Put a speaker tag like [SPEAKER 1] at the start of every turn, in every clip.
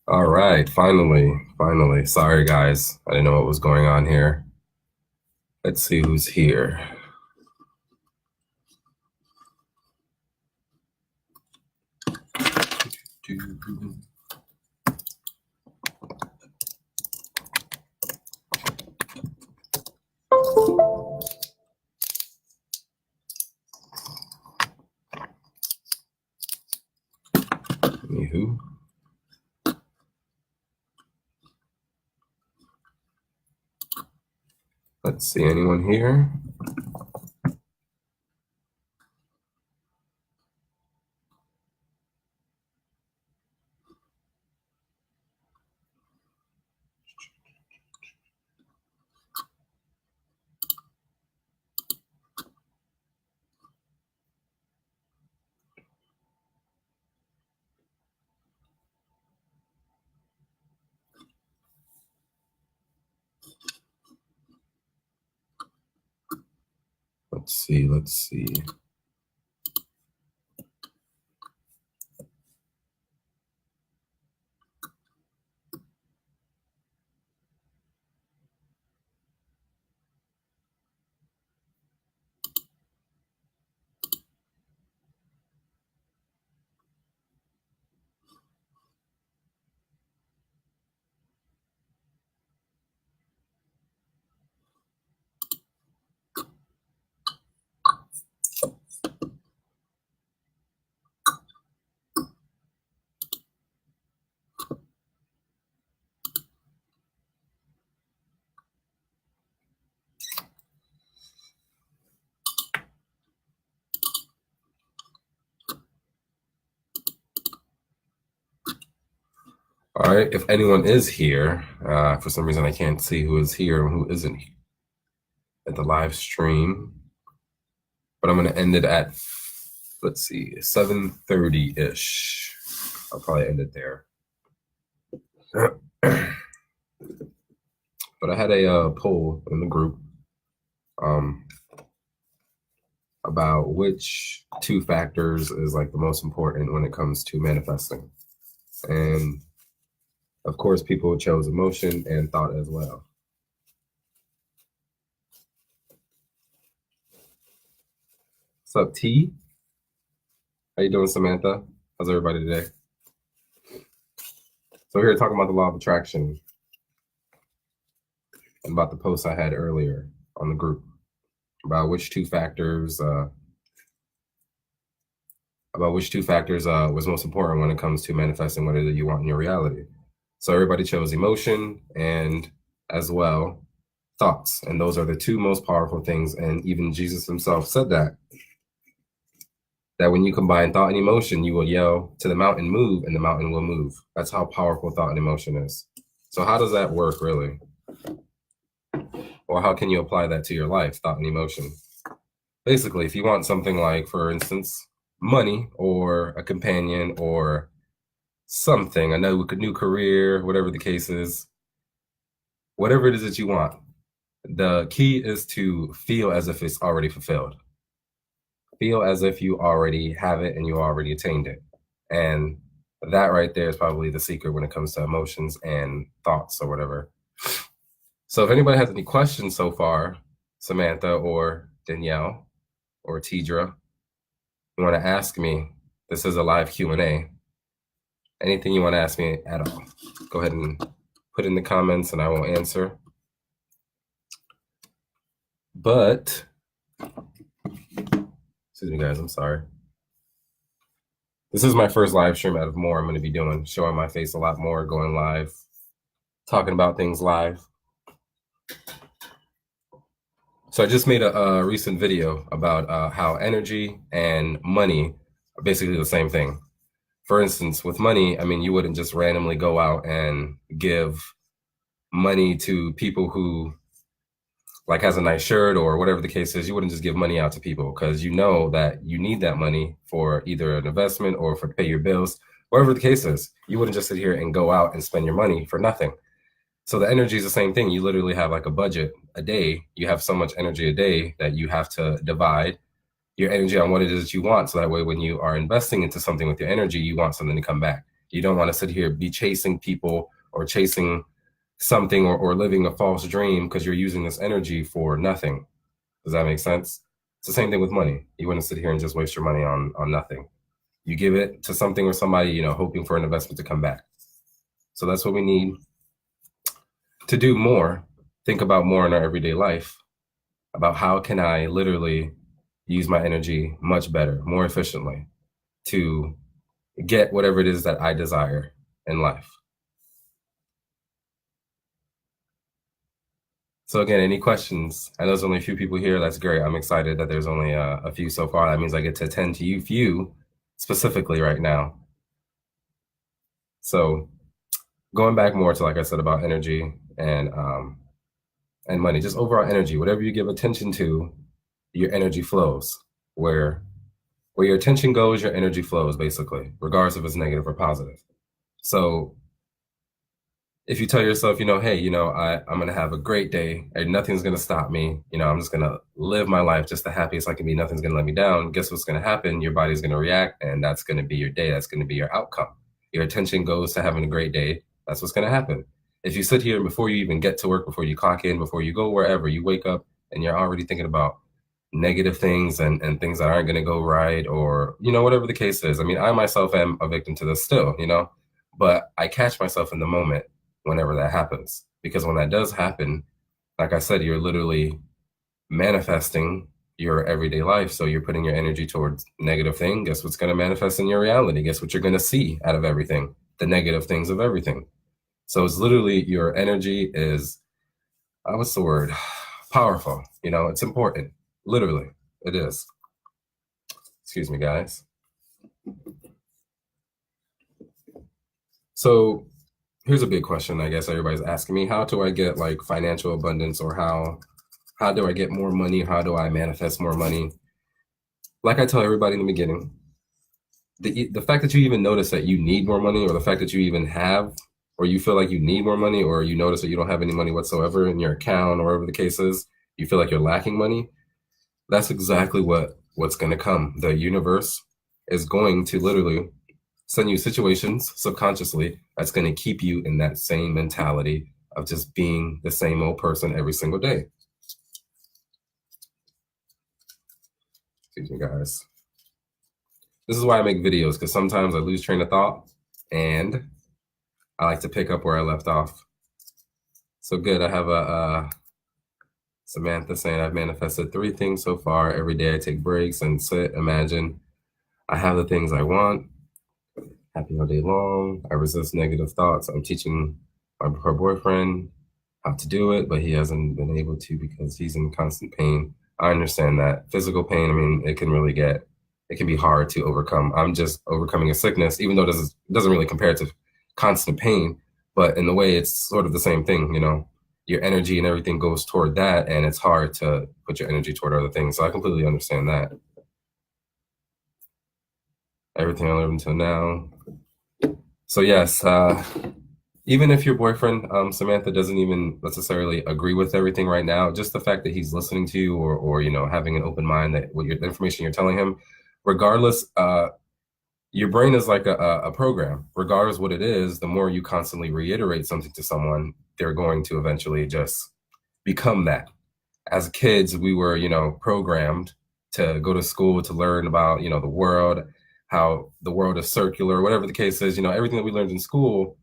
[SPEAKER 1] All right, finally, finally. Sorry, guys. I didn't know what was going on here. Let's see who's here. Anywho. Let's see, anyone here? Let's see. All right, if anyone is here, for some reason I can't see who is here and who isn't here at the live stream, but I'm going to end it at, let's see, 7:30-ish. I'll probably end it there. But I had a poll in the group about which two factors is like the most important when it comes to manifesting. And of course, people chose emotion and thought as well. What's up, T? How you doing, Samantha? How's everybody today? So we're here talking about the law of attraction and about the post I had earlier on the group about which two factors was most important when it comes to manifesting whatever you want in your reality. So everybody chose emotion and as well thoughts, and those are the two most powerful things. And even Jesus himself said that when you combine thought and emotion, you will yell to the mountain, move, and the mountain will move. That's how powerful thought and emotion is. So how does that work really? Or how can you apply that to your life, thought and emotion? Basically, if you want something like, for instance, money or a companion or something, a new career, whatever the case is, whatever it is that you want, the key is to feel as if it's already fulfilled. Feel as if you already have it and you already attained it. And that right there is probably the secret when it comes to emotions and thoughts or whatever. So if anybody has any questions so far, Samantha or Danielle or Tidra, you want to ask me, this is a live Q&A. Anything you want to ask me at all, go ahead and put in the comments and I will answer. But, excuse me guys, I'm sorry. This is my first live stream out of more I'm going to be doing, showing my face a lot more, going live, talking about things live. So I just made a recent video about how energy and money are basically the same thing. For instance, with money, I mean, you wouldn't just randomly go out and give money to people who like has a nice shirt or whatever the case is. You wouldn't just give money out to people because you know that you need that money for either an investment or for to pay your bills, whatever the case is. You wouldn't just sit here and go out and spend your money for nothing. So the energy is the same thing. You literally have like a budget a day. You have so much energy a day that you have to divide your energy on what it is that you want. So that way, when you are investing into something with your energy, you want something to come back. You don't want to sit here, be chasing people or chasing something or living a false dream because you're using this energy for nothing. Does that make sense? It's the same thing with money. You wouldn't sit here and just waste your money on nothing. You give it to something or somebody, you know, hoping for an investment to come back. So that's what we need to do more. Think about more in our everyday life about how can I literally use my energy much better, more efficiently to get whatever it is that I desire in life. So again, any questions? I know there's only a few people here. That's great. I'm excited that there's only a few so far. That means I get to attend to you few specifically right now. So going back more to, like I said, about energy and money, just overall energy, whatever you give attention to, your energy flows. Where your attention goes, your energy flows, basically, regardless if it's negative or positive. So if you tell yourself, you know, hey, you know, I'm going to have a great day and nothing's going to stop me. You know, I'm just going to live my life just the happiest I can be. Nothing's going to let me down. Guess what's going to happen? Your body's going to react, and that's going to be your day. That's going to be your outcome. Your attention goes to having a great day. That's what's going to happen. If you sit here and before you even get to work, before you clock in, before you go wherever, you wake up and you're already thinking about negative things and things that aren't going to go right, or, you know, whatever the case is. I mean, I myself am a victim to this still, you know, but I catch myself in the moment whenever that happens. Because when that does happen, like I said, you're literally manifesting your everyday life. So you're putting your energy towards negative thing. Guess what's going to manifest in your reality? Guess what you're going to see out of everything? The negative things of everything. So it's literally your energy is, what's the word? Powerful. You know, it's important. Literally, it is. Excuse me, guys. So here's a big question I guess everybody's asking me. How do I get like financial abundance, or how do I get more money? How do I manifest more money? Like I tell everybody in the beginning, the fact that you even notice that you need more money, or the fact that you even have, or you feel like you need more money, or you notice that you don't have any money whatsoever in your account, or whatever the case is, you feel like you're lacking money, that's exactly what's going to come. The universe is going to literally send you situations subconsciously that's going to keep you in that same mentality of just being the same old person every single day. Excuse me, guys. This is why I make videos, because sometimes I lose train of thought and I like to pick up where I left off. So good. I have a Samantha saying, I've manifested 3 things so far. Every day I take breaks and sit, imagine I have the things I want. Happy all day long. I resist negative thoughts. I'm teaching her boyfriend how to do it, but he hasn't been able to because he's in constant pain. I understand that. Physical pain, I mean, it can be hard to overcome. I'm just overcoming a sickness, even though it doesn't really compare to constant pain, but in a way it's sort of the same thing, you know. Your energy and everything goes toward that, and it's hard to put your energy toward other things. So I completely understand that. Everything I learned until now. So yes, even if your boyfriend, Samantha, doesn't even necessarily agree with everything right now, just the fact that he's listening to you, or you know, having an open mind that what the information you're telling him, regardless, your brain is like a program. Regardless what it is, the more you constantly reiterate something to someone, they're going to eventually just become that. As kids, we were, you know, programmed to go to school to learn about, you know, the world, how the world is circular, whatever the case is, you know, everything that we learned in school,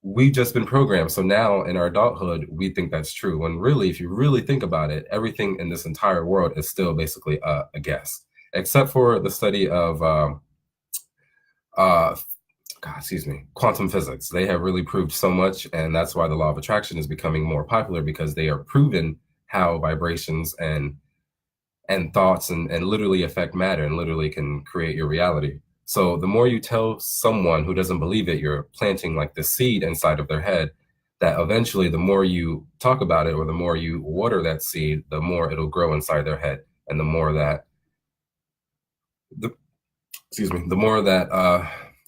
[SPEAKER 1] we've just been programmed. So now in our adulthood, we think that's true. When really, if you really think about it, everything in this entire world is still basically a guess, except for the study of, quantum physics. They have really proved so much, and that's why the law of attraction is becoming more popular, because they are proven how vibrations and thoughts and literally affect matter and literally can create your reality. So the more you tell someone who doesn't believe it, you're planting like the seed inside of their head, that eventually the more you talk about it, or the more you water that seed, the more it'll grow inside their head, and the more that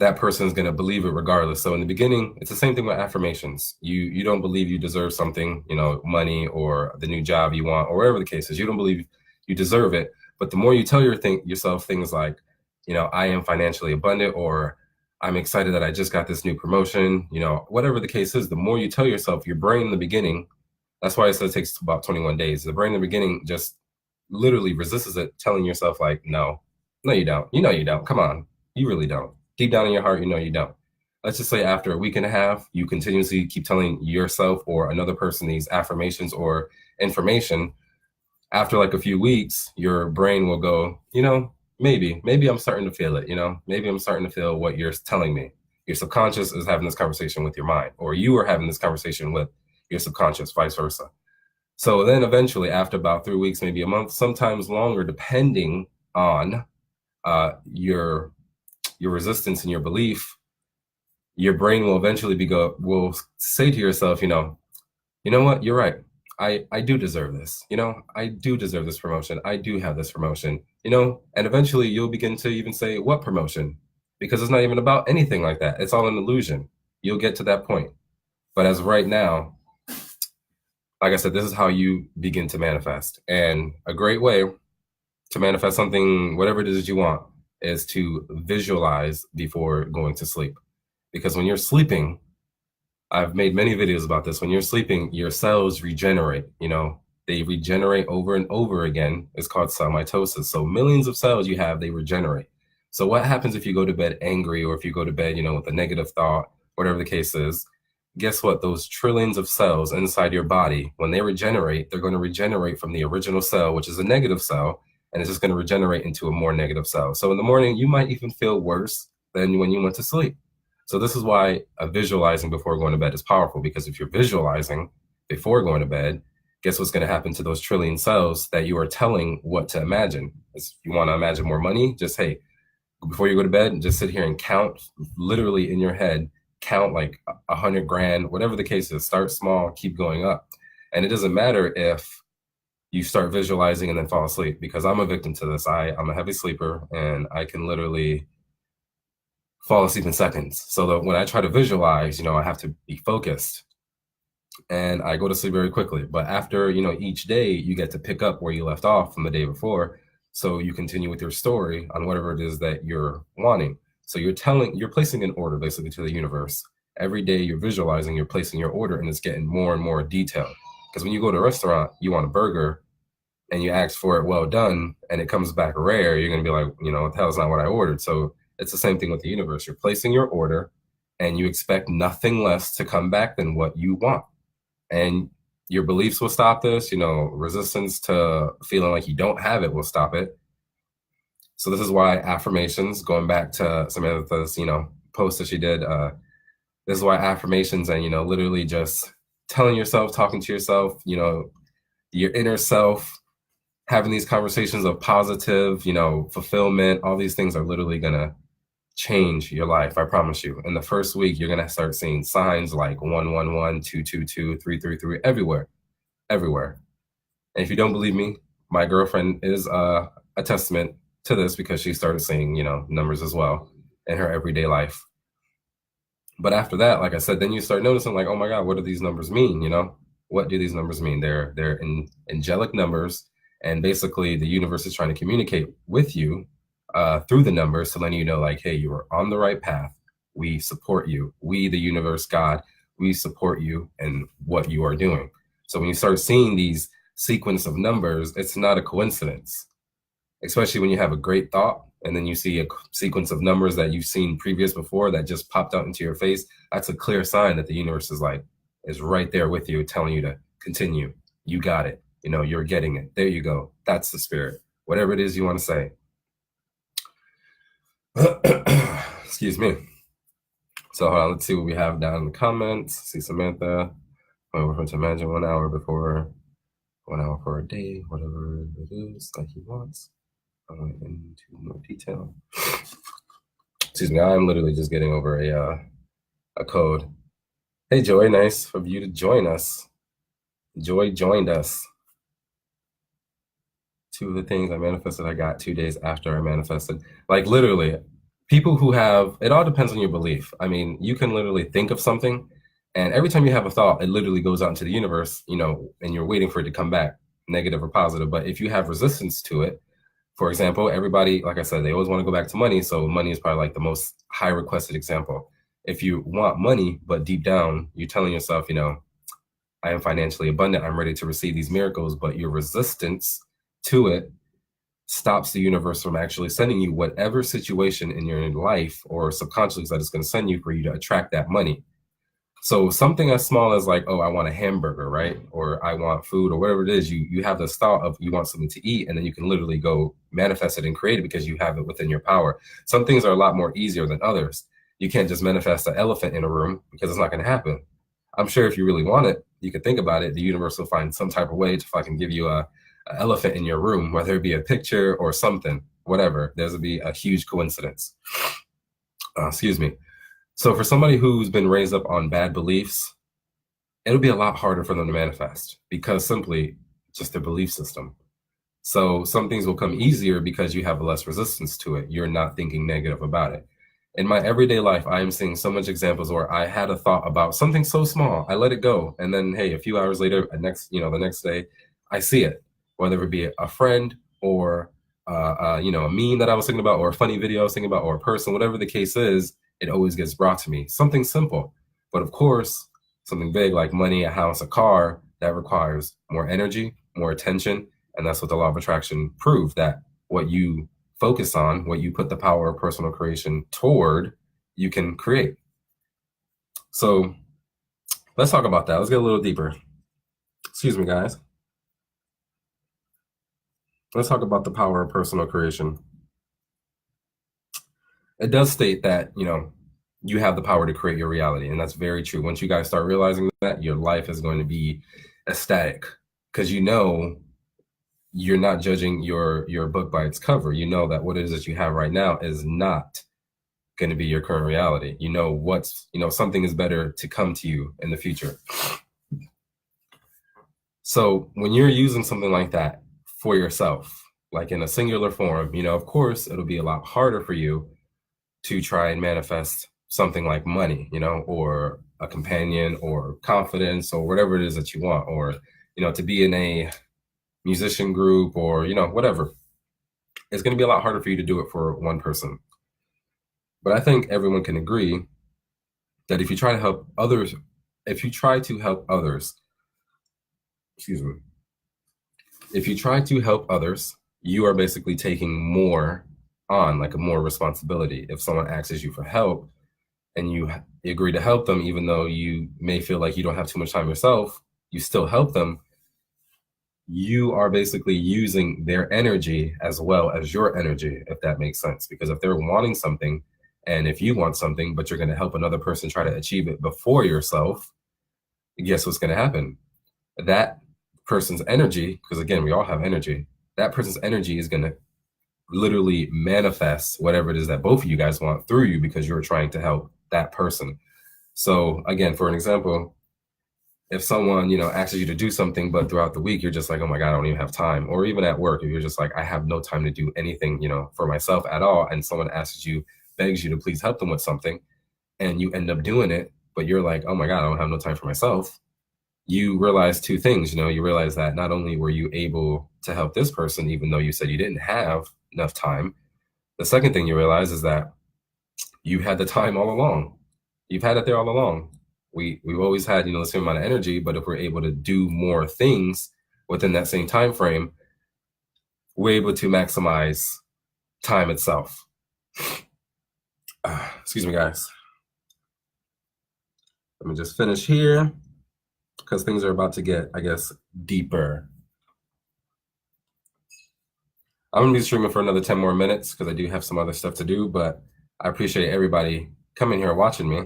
[SPEAKER 1] that person is going to believe it regardless. So in the beginning, it's the same thing with affirmations. You don't believe you deserve something, you know, money or the new job you want, or whatever the case is. You don't believe you deserve it. But the more you tell yourself things like, you know, I am financially abundant, or I'm excited that I just got this new promotion. You know, whatever the case is, the more you tell yourself, your brain in the beginning, that's why it says it takes about 21 days. The brain in the beginning just literally resists it, telling yourself, like, no, no, you don't. You know, you don't. Come on. You really don't. Deep down in your heart, you know, you don't. Let's just say after a week and a half, you continuously keep telling yourself or another person these affirmations or information. After like a few weeks, your brain will go, you know, maybe I'm starting to feel it, you know, maybe I'm starting to feel what you're telling me. Your subconscious is having this conversation with your mind, or you are having this conversation with your subconscious, vice versa. So then eventually, after about 3 weeks, maybe a month, sometimes longer, depending on your resistance and your belief, your brain will eventually will say to yourself, you know what, you're right. I do deserve this. You know, I do deserve this promotion. I do have this promotion, you know, and eventually you'll begin to even say, what promotion? Because it's not even about anything like that. It's all an illusion. You'll get to that point. But as of right now, like I said, this is how you begin to manifest. And a great way to manifest something, whatever it is you want, is to visualize before going to sleep. Because when you're sleeping, I've made many videos about this. When you're sleeping, your cells regenerate, you know, they regenerate over and over again. It's called cell mitosis. So millions of cells you have, they regenerate. So what happens if you go to bed angry, or if you go to bed, you know, with a negative thought, whatever the case is? Guess what? Those trillions of cells inside your body, when they regenerate, they're going to regenerate from the original cell, which is a negative cell, and it's just going to regenerate into a more negative cell. So in the morning, you might even feel worse than when you went to sleep. So this is why visualizing before going to bed is powerful, because if you're visualizing before going to bed, guess what's going to happen to those trillion cells that you are telling what to imagine? If you want to imagine more money, just, hey, before you go to bed, just sit here and count, literally in your head, count like 100 grand, whatever the case is. Start small, keep going up. And it doesn't matter if you start visualizing and then fall asleep, because I'm a victim to this. I'm a heavy sleeper, and I can literally fall asleep in seconds. So that when I try to visualize, you know, I have to be focused, and I go to sleep very quickly. But after, you know, each day you get to pick up where you left off from the day before. So you continue with your story on whatever it is that you're wanting. So you're placing an order basically to the universe. Every day you're visualizing, you're placing your order, and it's getting more and more detailed. Because when you go to a restaurant, you want a burger, and you ask for it well done, and it comes back rare, you're going to be like, you know, what the hell is not what I ordered? So it's the same thing with the universe. You're placing your order, and you expect nothing less to come back than what you want. And your beliefs will stop this. You know, resistance to feeling like you don't have it will stop it. So this is why affirmations, going back to Samantha's, you know, post that she did, this is why affirmations and, you know, literally just telling yourself, talking to yourself, you know, your inner self, having these conversations of positive, you know, fulfillment, all these things are literally going to change your life. I promise you. In the first week, you're going to start seeing signs like 111, 222, 333 everywhere, everywhere. And if you don't believe me, my girlfriend is a testament to this, because she started seeing, you know, numbers as well in her everyday life. But after that, like I said, then you start noticing, like, oh my God, what do these numbers mean? You know, what do these numbers mean? They're angelic numbers. And basically the universe is trying to communicate with you through the numbers to let you know, like, hey, you are on the right path. We support you. We, the universe, God, we support you in what you are doing. So when you start seeing these sequence of numbers, it's not a coincidence, especially when you have a great thought and then you see a sequence of numbers that you've seen previous before that just popped out into your face. That's a clear sign that the universe is right there with you, telling you to continue. You got it. You know, you're getting it. There you go. That's the spirit. Whatever it is you want to say. Excuse me. So hold on, let's see what we have down in the comments. See Samantha. We're going to imagine 1 hour before, 1 hour for a day, whatever it is like he wants. Into more detail. Excuse me, I'm literally just getting over a code. Hey Joy, nice of you to join us. Joy joined us. 2 of the things I manifested, I got 2 days after I manifested. Like literally, people who have, it all depends on your belief. I mean, you can literally think of something, and every time you have a thought, it literally goes out into the universe, you know, and you're waiting for it to come back, negative or positive. But if you have resistance to it, For example, everybody, like I said, they always want to go back to money. So money is probably like the most high requested example. If you want money, but deep down, you're telling yourself, I am financially abundant. I'm ready to receive these miracles, but your resistance to it stops the universe from actually sending you whatever situation in your life or subconsciously that it's going to send you for you to attract that money. So something as small as like, oh, I want a hamburger, right? Or I want food or whatever it is, you have this thought of you want something to eat, and then you can literally go manifest it and create it because you have it within your power. Some things are a lot more easier than others. You can't just manifest an elephant in a room because it's not going to happen. I'm sure if you really want it, you can think about it. The universe will find some type of way to fucking give you a elephant in your room, whether it be a picture or something, whatever. There's be a huge coincidence. Excuse me. So for somebody who's been raised up on bad beliefs, it'll be a lot harder for them to manifest because simply just their belief system. So some things will come easier because you have less resistance to it. You're not thinking negative about it. In my everyday life, I am seeing so much examples where I had a thought about something so small, I let it go, and then hey, a few hours later, the next day, I see it, whether it be a friend or a meme that I was thinking about, or a funny video I was thinking about, or a person, whatever the case is, it always gets brought to me. Something simple, but of course, something big like money, a house, a car, that requires more energy, more attention, and that's what the law of attraction proved, that what you focus on, what you put the power of personal creation toward, you can create. So let's talk about that. Let's get a little deeper. Excuse me, guys. Let's talk about the power of personal creation. It does state that, you have the power to create your reality. And that's very true. Once you guys start realizing that, your life is going to be ecstatic because you're not judging your book by its cover. You know that what it is that you have right now is not going to be your current reality. Something is better to come to you in the future. So when you're using something like that for yourself, like in a singular form, of course, it'll be a lot harder for you to try and manifest something like money, or a companion or confidence or whatever it is that you want, or, to be in a musician group or, whatever. It's going to be a lot harder for you to do it for one person. But I think everyone can agree that if you try to help others, if you try to help others, you are basically taking more on, like a more responsibility. If someone asks you for help and you agree to help them, even though you may feel like you don't have too much time yourself, you still help them. You are basically using their energy as well as your energy, if that makes sense. Because if they're wanting something and if you want something, but you're going to help another person try to achieve it before yourself, guess what's going to happen? That person's energy, because again, we all have energy, that person's energy is going to literally manifest whatever it is that both of you guys want through you because you're trying to help that person. So again, for an example, if someone, asks you to do something, but throughout the week, you're just like, oh my God, I don't even have time. Or even at work, if you're just like, I have no time to do anything, for myself at all. And someone begs you to please help them with something, and you end up doing it, but you're like, oh my God, I don't have no time for myself. You realize two things, you realize that not only were you able to help this person, even though you said you didn't have enough time, the second thing you realize is that you had the time all along. You've had it there all along. We've always had, the same amount of energy, but if we're able to do more things within that same time frame, we're able to maximize time itself. Excuse me, guys. Let me just finish here because things are about to get, I guess, deeper. I'm going to be streaming for another 10 more minutes because I do have some other stuff to do, but I appreciate everybody coming here watching me,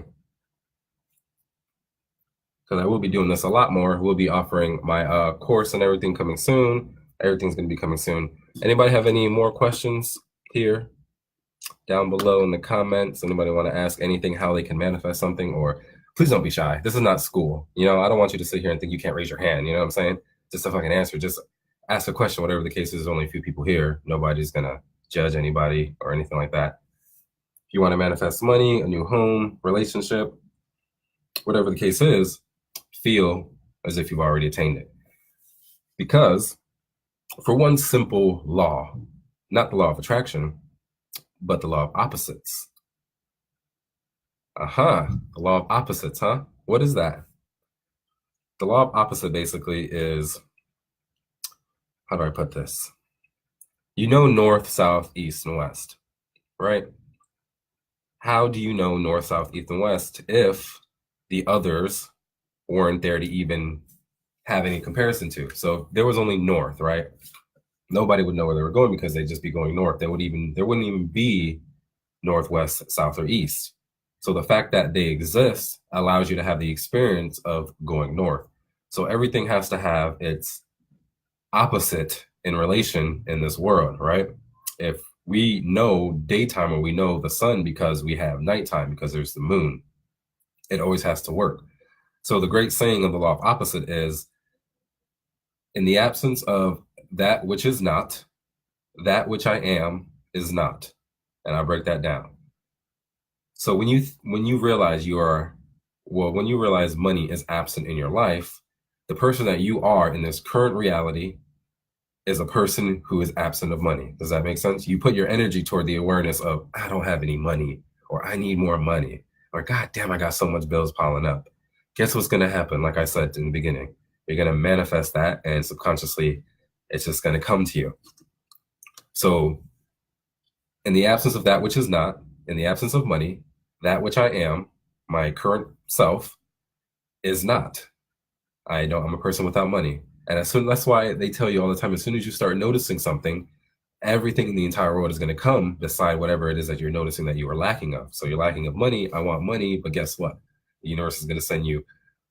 [SPEAKER 1] because I will be doing this a lot more. We'll be offering my course and everything coming soon. Everything's going to be coming soon. Anybody have any more questions here down below in the comments? Anybody want to ask anything, how they can manifest something? Or please don't be shy. This is not school. I don't want you to sit here and think you can't raise your hand. You know what I'm saying? Just if I can answer, just ask a question, whatever the case is. There's only a few people here. Nobody's going to judge anybody or anything like that. If you want to manifest money, a new home, relationship, whatever the case is, feel as if you've already attained it. Because for one simple law, not the law of attraction, but the law of opposites. The law of opposites, huh? What is that? The law of opposite basically is, how do I put this? You know north, south, east, and west, right? How do you know north, south, east, and west if the others weren't there to even have any comparison to? So there was only north, right? Nobody would know where they were going because they'd just be going north. There wouldn't even be northwest, south, or east. So the fact that they exist allows you to have the experience of going north. So everything has to have its opposite in relation in this world, right? If we know daytime or we know the sun because we have nighttime because there's the moon, it always has to work. So the great saying of the law of opposite is, in the absence of that which is not, that which I am is not. And I break that down. So when you realize when you realize money is absent in your life, the person that you are in this current reality is a person who is absent of money. Does that make sense? You put your energy toward the awareness of, I don't have any money, or I need more money, or God damn, I got so much bills piling up. Guess what's going to happen? Like I said in the beginning, you're going to manifest that, and subconsciously it's just going to come to you. So in the absence of that which is not, in the absence of money, that which I am, my current self, is not. I'm a person without money. And that's why they tell you all the time, as soon as you start noticing something, everything in the entire world is going to come beside whatever it is that you're noticing that you are lacking of. So you're lacking of money. I want money, but guess what? The universe is going to send you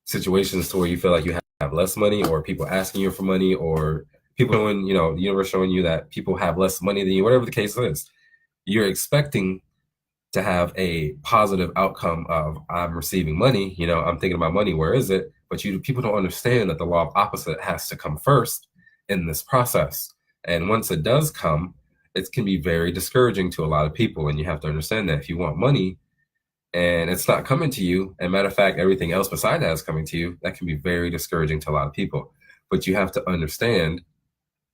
[SPEAKER 1] situations to where you feel like you have less money, or people asking you for money, or people showing, the universe showing you that people have less money than you, whatever the case is. You're expecting to have a positive outcome of, I'm receiving money, I'm thinking about money, where is it? But people don't understand that the law of opposite has to come first in this process. And once it does come, it can be very discouraging to a lot of people. And you have to understand that if you want money and it's not coming to you, and matter of fact, everything else beside that is coming to you, that can be very discouraging to a lot of people. But you have to understand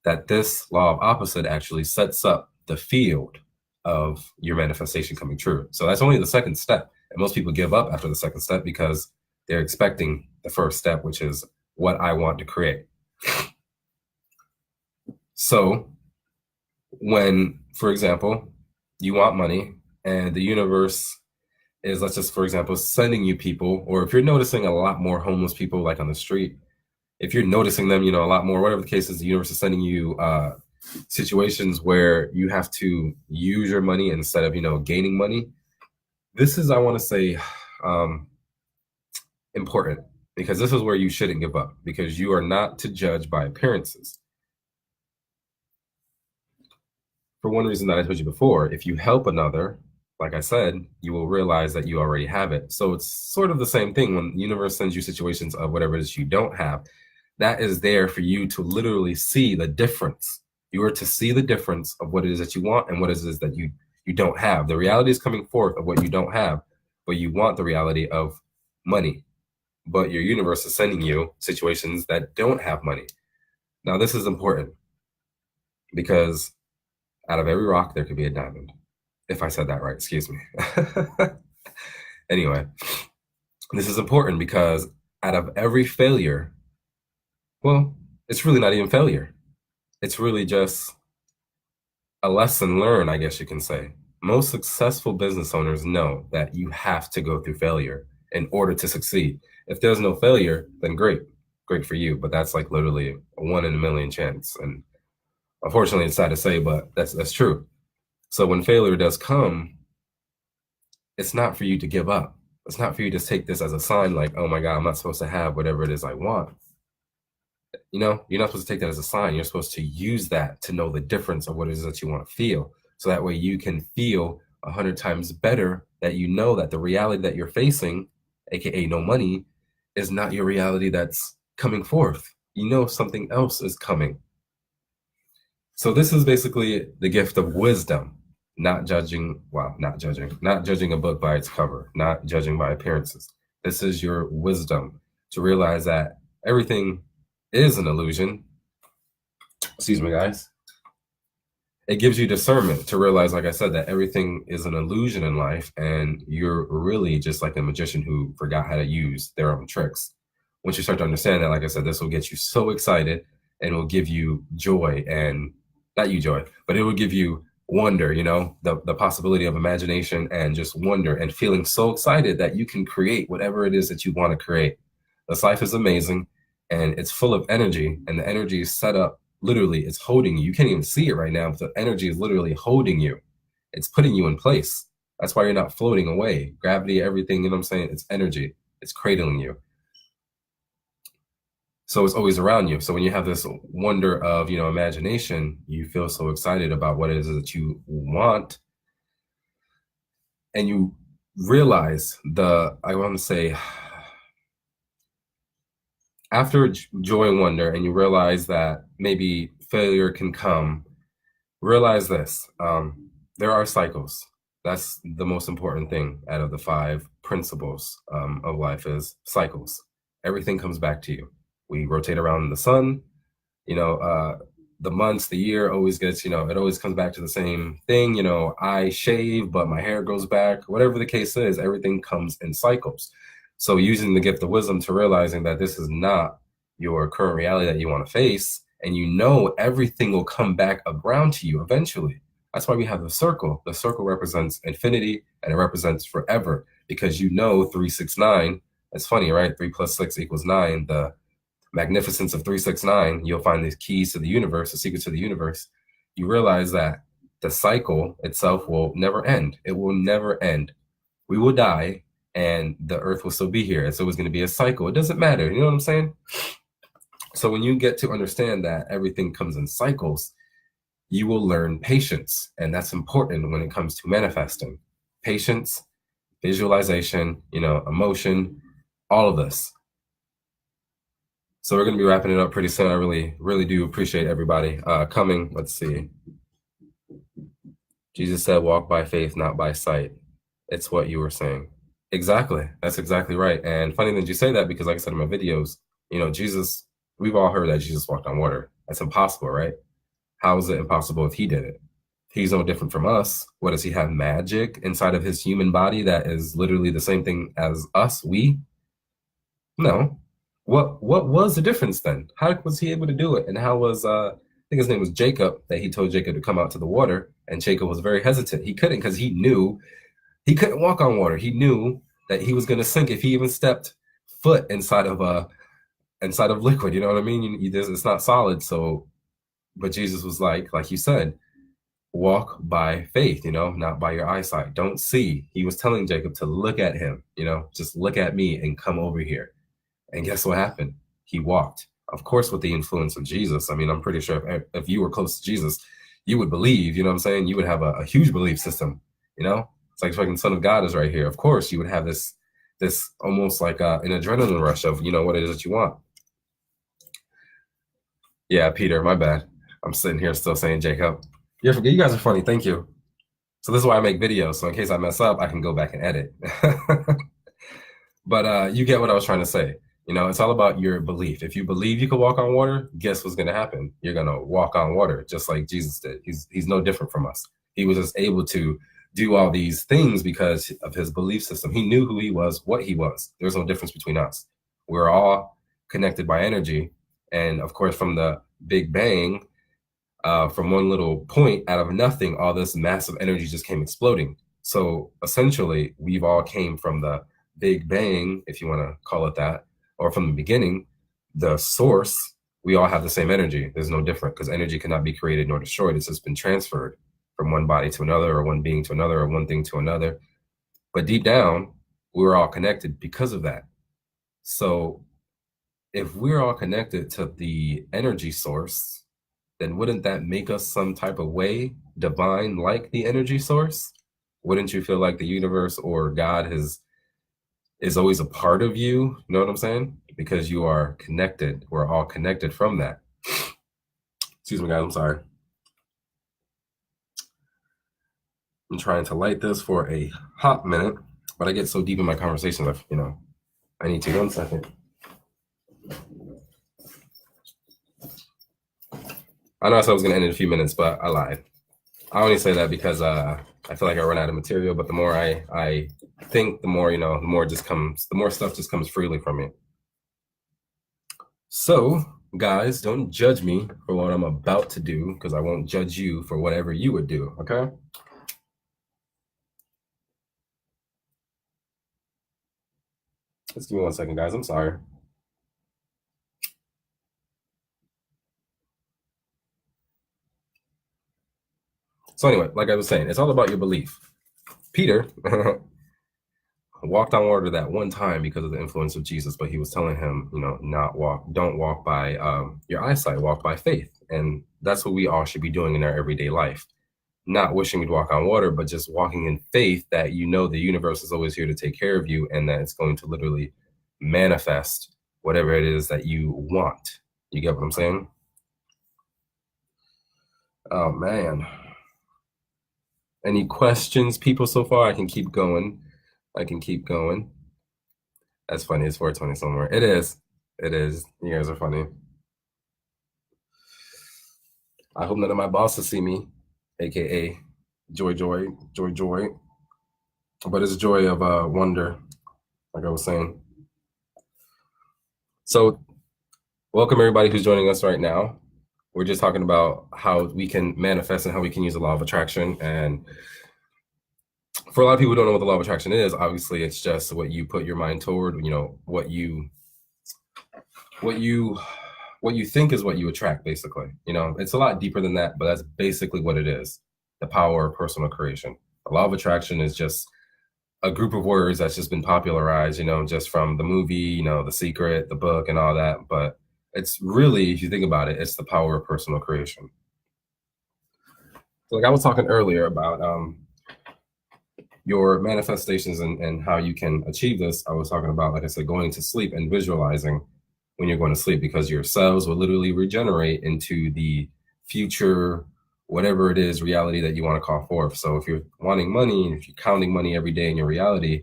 [SPEAKER 1] that this law of opposite actually sets up the field of your manifestation coming true. So that's only the second step. And most people give up after the second step because they're expecting the first step, which is what I want to create. So when, for example, you want money and the universe is, let's just, for example, sending you people, or if you're noticing a lot more homeless people like on the street, if you're noticing them, a lot more, whatever the case is, the universe is sending you situations where you have to use your money instead of, gaining money. This is, I want to say, important, because this is where you shouldn't give up, because you are not to judge by appearances. For one reason that I told you before, if you help another, like I said, you will realize that you already have it. So it's sort of the same thing when the universe sends you situations of whatever it is you don't have. That is there for you to literally see the difference. You are to see the difference of what it is that you want and what it is that you don't have. The reality is coming forth of what you don't have, but you want the reality of money. But your universe is sending you situations that don't have money. Now, this is important because out of every rock, there could be a diamond. If I said that right, excuse me. Anyway, this is important because out of every failure, well, it's really not even failure. It's really just a lesson learned, I guess you can say. Most successful business owners know that you have to go through failure in order to succeed. If there's no failure, then great for you. But that's like literally a 1 in a million chance. And unfortunately, it's sad to say, but that's true. So when failure does come, it's not for you to give up. It's not for you to take this as a sign like, oh my God, I'm not supposed to have whatever it is I want. You're not supposed to take that as a sign. You're supposed to use that to know the difference of what it is that you want to feel. So that way you can feel 100 times better that you know that the reality that you're facing, AKA no money, is not your reality that's coming forth. Something else is coming. So this is basically the gift of wisdom, not judging a book by its cover, not judging by appearances. This is your wisdom to realize that everything is an illusion. Excuse me, guys. it gives you discernment to realize, like I said, that everything is an illusion in life, and you're really just like a magician who forgot how to use their own tricks. Once you start to understand that, like I said, this will get you so excited and will give you joy, and not you joy, but it will give you wonder, the possibility of imagination and just wonder and feeling so excited that you can create whatever it is that you want to create. This life is amazing, and it's full of energy, and the energy is set up. Literally, it's holding you. You can't even see it right now, but the energy is literally holding you. It's putting you in place. That's why you're not floating away. Gravity, everything, you know what I'm saying? It's energy. It's cradling you. So it's always around you. So when you have this wonder of, imagination, you feel so excited about what it is that you want. And you realize I want to say, after joy and wonder, and you realize that maybe failure can come, realize this. There are cycles. That's the most important thing out of the 5 principles of life is cycles. Everything comes back to you. We rotate around the sun, the months, the year always gets, it always comes back to the same thing. I shave, but my hair grows back. Whatever the case is, everything comes in cycles. So using the gift of wisdom to realizing that this is not your current reality that you want to face, and everything will come back around to you eventually. That's why we have the circle. The circle represents infinity, and it represents forever, because 369, it's funny, right? 3 plus 6 equals 9. The magnificence of 369, you'll find the keys to the universe, the secrets to the universe. You realize that the cycle itself will never end. It will never end. We will die, and the earth will still be here. It's always going to be a cycle. It doesn't matter. You know what I'm saying? So when you get to understand that everything comes in cycles, you will learn patience. And that's important when it comes to manifesting. Patience, visualization, emotion, all of this. So we're going to be wrapping it up pretty soon. I really, really do appreciate everybody coming. Let's see. Jesus said, walk by faith, not by sight. It's what you were saying. Exactly. That's exactly right. And funny that you say that, because like I said in my videos, Jesus, we've all heard that Jesus walked on water. That's impossible, right? How is it impossible if he did it? He's no different from us. What, does he have magic inside of his human body that is literally the same thing as us, we? No. What was the difference then? How was he able to do it? And how was, I think his name was Jacob, that he told Jacob to come out to the water, and Jacob was very hesitant. He couldn't, because he knew he couldn't walk on water. He knew that he was going to sink if he even stepped foot inside of liquid. You know what I mean? It's not solid. So, but Jesus was like you said, walk by faith, not by your eyesight. Don't see. He was telling Jacob to look at him, just look at me and come over here. And guess what happened? He walked, of course, with the influence of Jesus. I mean, I'm pretty sure if you were close to Jesus, you would believe, you know what I'm saying? You would have a huge belief system, It's like fucking Son of God is right here. Of course, you would have this almost like an adrenaline rush of, what it is that you want. Yeah, Peter, my bad. I'm sitting here still saying Jacob. You guys are funny. Thank you. So this is why I make videos. So in case I mess up, I can go back and edit. But you get what I was trying to say. It's all about your belief. If you believe you can walk on water, guess what's going to happen? You're going to walk on water just like Jesus did. He's no different from us. He was just able to do all these things because of his belief system. He knew who he was, what he was. There's no difference between us. We're all connected by energy. And of course, from the Big Bang, from one little point out of nothing, all this massive energy just came exploding. So essentially, we've all came from the Big Bang, if you want to call it that, or from the beginning, the source. We all have the same energy. There's no different, because energy cannot be created nor destroyed. It's just been transferred from one body to another, or one being to another, or one thing to another. But deep down, we're all connected because of that. So if we're all connected to the energy source, then wouldn't that make us some type of way divine, like the energy source? Wouldn't you feel like the universe or God is always a part of you? You know what I'm saying? Because you are connected. We're all connected from that. Excuse me, guys. I'm sorry. I'm trying to light this for a hot minute, but I get so deep in my conversations, I need to. 1 second. I know I said I was going to end in a few minutes, but I lied. I only say that because I feel like I run out of material, but the more I think, the more, the more the more stuff just comes freely from me. So, guys, don't judge me for what I'm about to do, because I won't judge you for whatever you would do, okay? Just give me 1 second, guys. I'm sorry. So anyway, like I was saying, it's all about your belief. Peter walked on water that one time because of the influence of Jesus, but he was telling him, don't walk by your eyesight, walk by faith. And that's what we all should be doing in our everyday life. Not wishing we'd walk on water, but just walking in faith that the universe is always here to take care of you, and that it's going to literally manifest whatever it is that you want. You get what I'm saying? Oh man. Any questions, people, so far? I can keep going. That's funny. It's 420 somewhere. It is. You guys are funny. I hope none of my bosses see me, aka joy. But it's joy of wonder, like I was saying. So, welcome everybody who's joining us right now. We're just talking about how we can manifest and how we can use the law of attraction. And for a lot of people who don't know what the law of attraction is, obviously it's just what you put your mind toward, what you think is what you attract, basically. It's a lot deeper than that, but that's basically what it is. The power of personal creation. The law of attraction is just a group of words that's just been popularized, just from the movie, The Secret, the book, and all that. But it's really, if you think about it, it's the power of personal creation. So like I was talking earlier about your manifestations and how you can achieve this. I was talking about, like I said, going to sleep and visualizing when you're going to sleep, because your cells will literally regenerate into the future, whatever it is, reality that you want to call forth. So if you're wanting money, if you're counting money every day in your reality,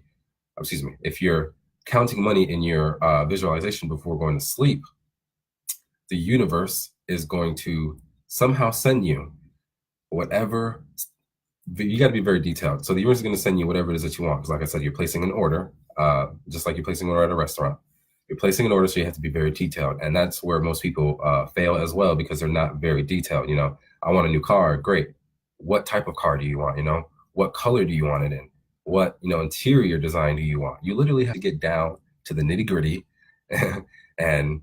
[SPEAKER 1] if you're counting money in your visualization before going to sleep, the universe is going to somehow send you whatever. You got to be very detailed. So the universe is going to send you whatever it is that you want. Because like I said, you're placing an order, just like you're placing an order at a restaurant. You're placing an order, so you have to be very detailed. And that's where most people fail as well, because they're not very detailed. I want a new car. Great. What type of car do you want? What color do you want it in? What, interior design do you want? You literally have to get down to the nitty gritty and,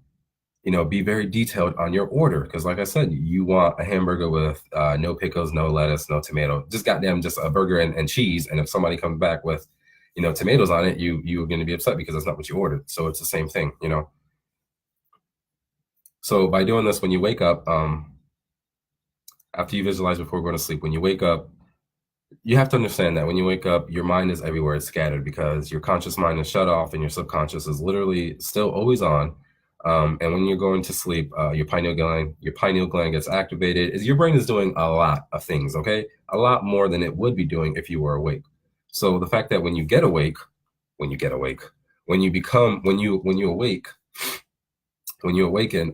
[SPEAKER 1] be very detailed on your order. Because like I said, you want a hamburger with no pickles, no lettuce, no tomato, just a burger and cheese. And if somebody comes back with, tomatoes on it, you're going to be upset because that's not what you ordered. So it's the same thing, So by doing this, when you wake up, after you visualize before going to sleep, when you wake up, you have to understand that when you wake up, your mind is everywhere. It's scattered because your conscious mind is shut off and your subconscious is literally still always on. And when you're going to sleep, your pineal gland gets activated. Your brain is doing a lot of things, okay? A lot more than it would be doing if you were awake. So the fact that when you awake, when you awaken,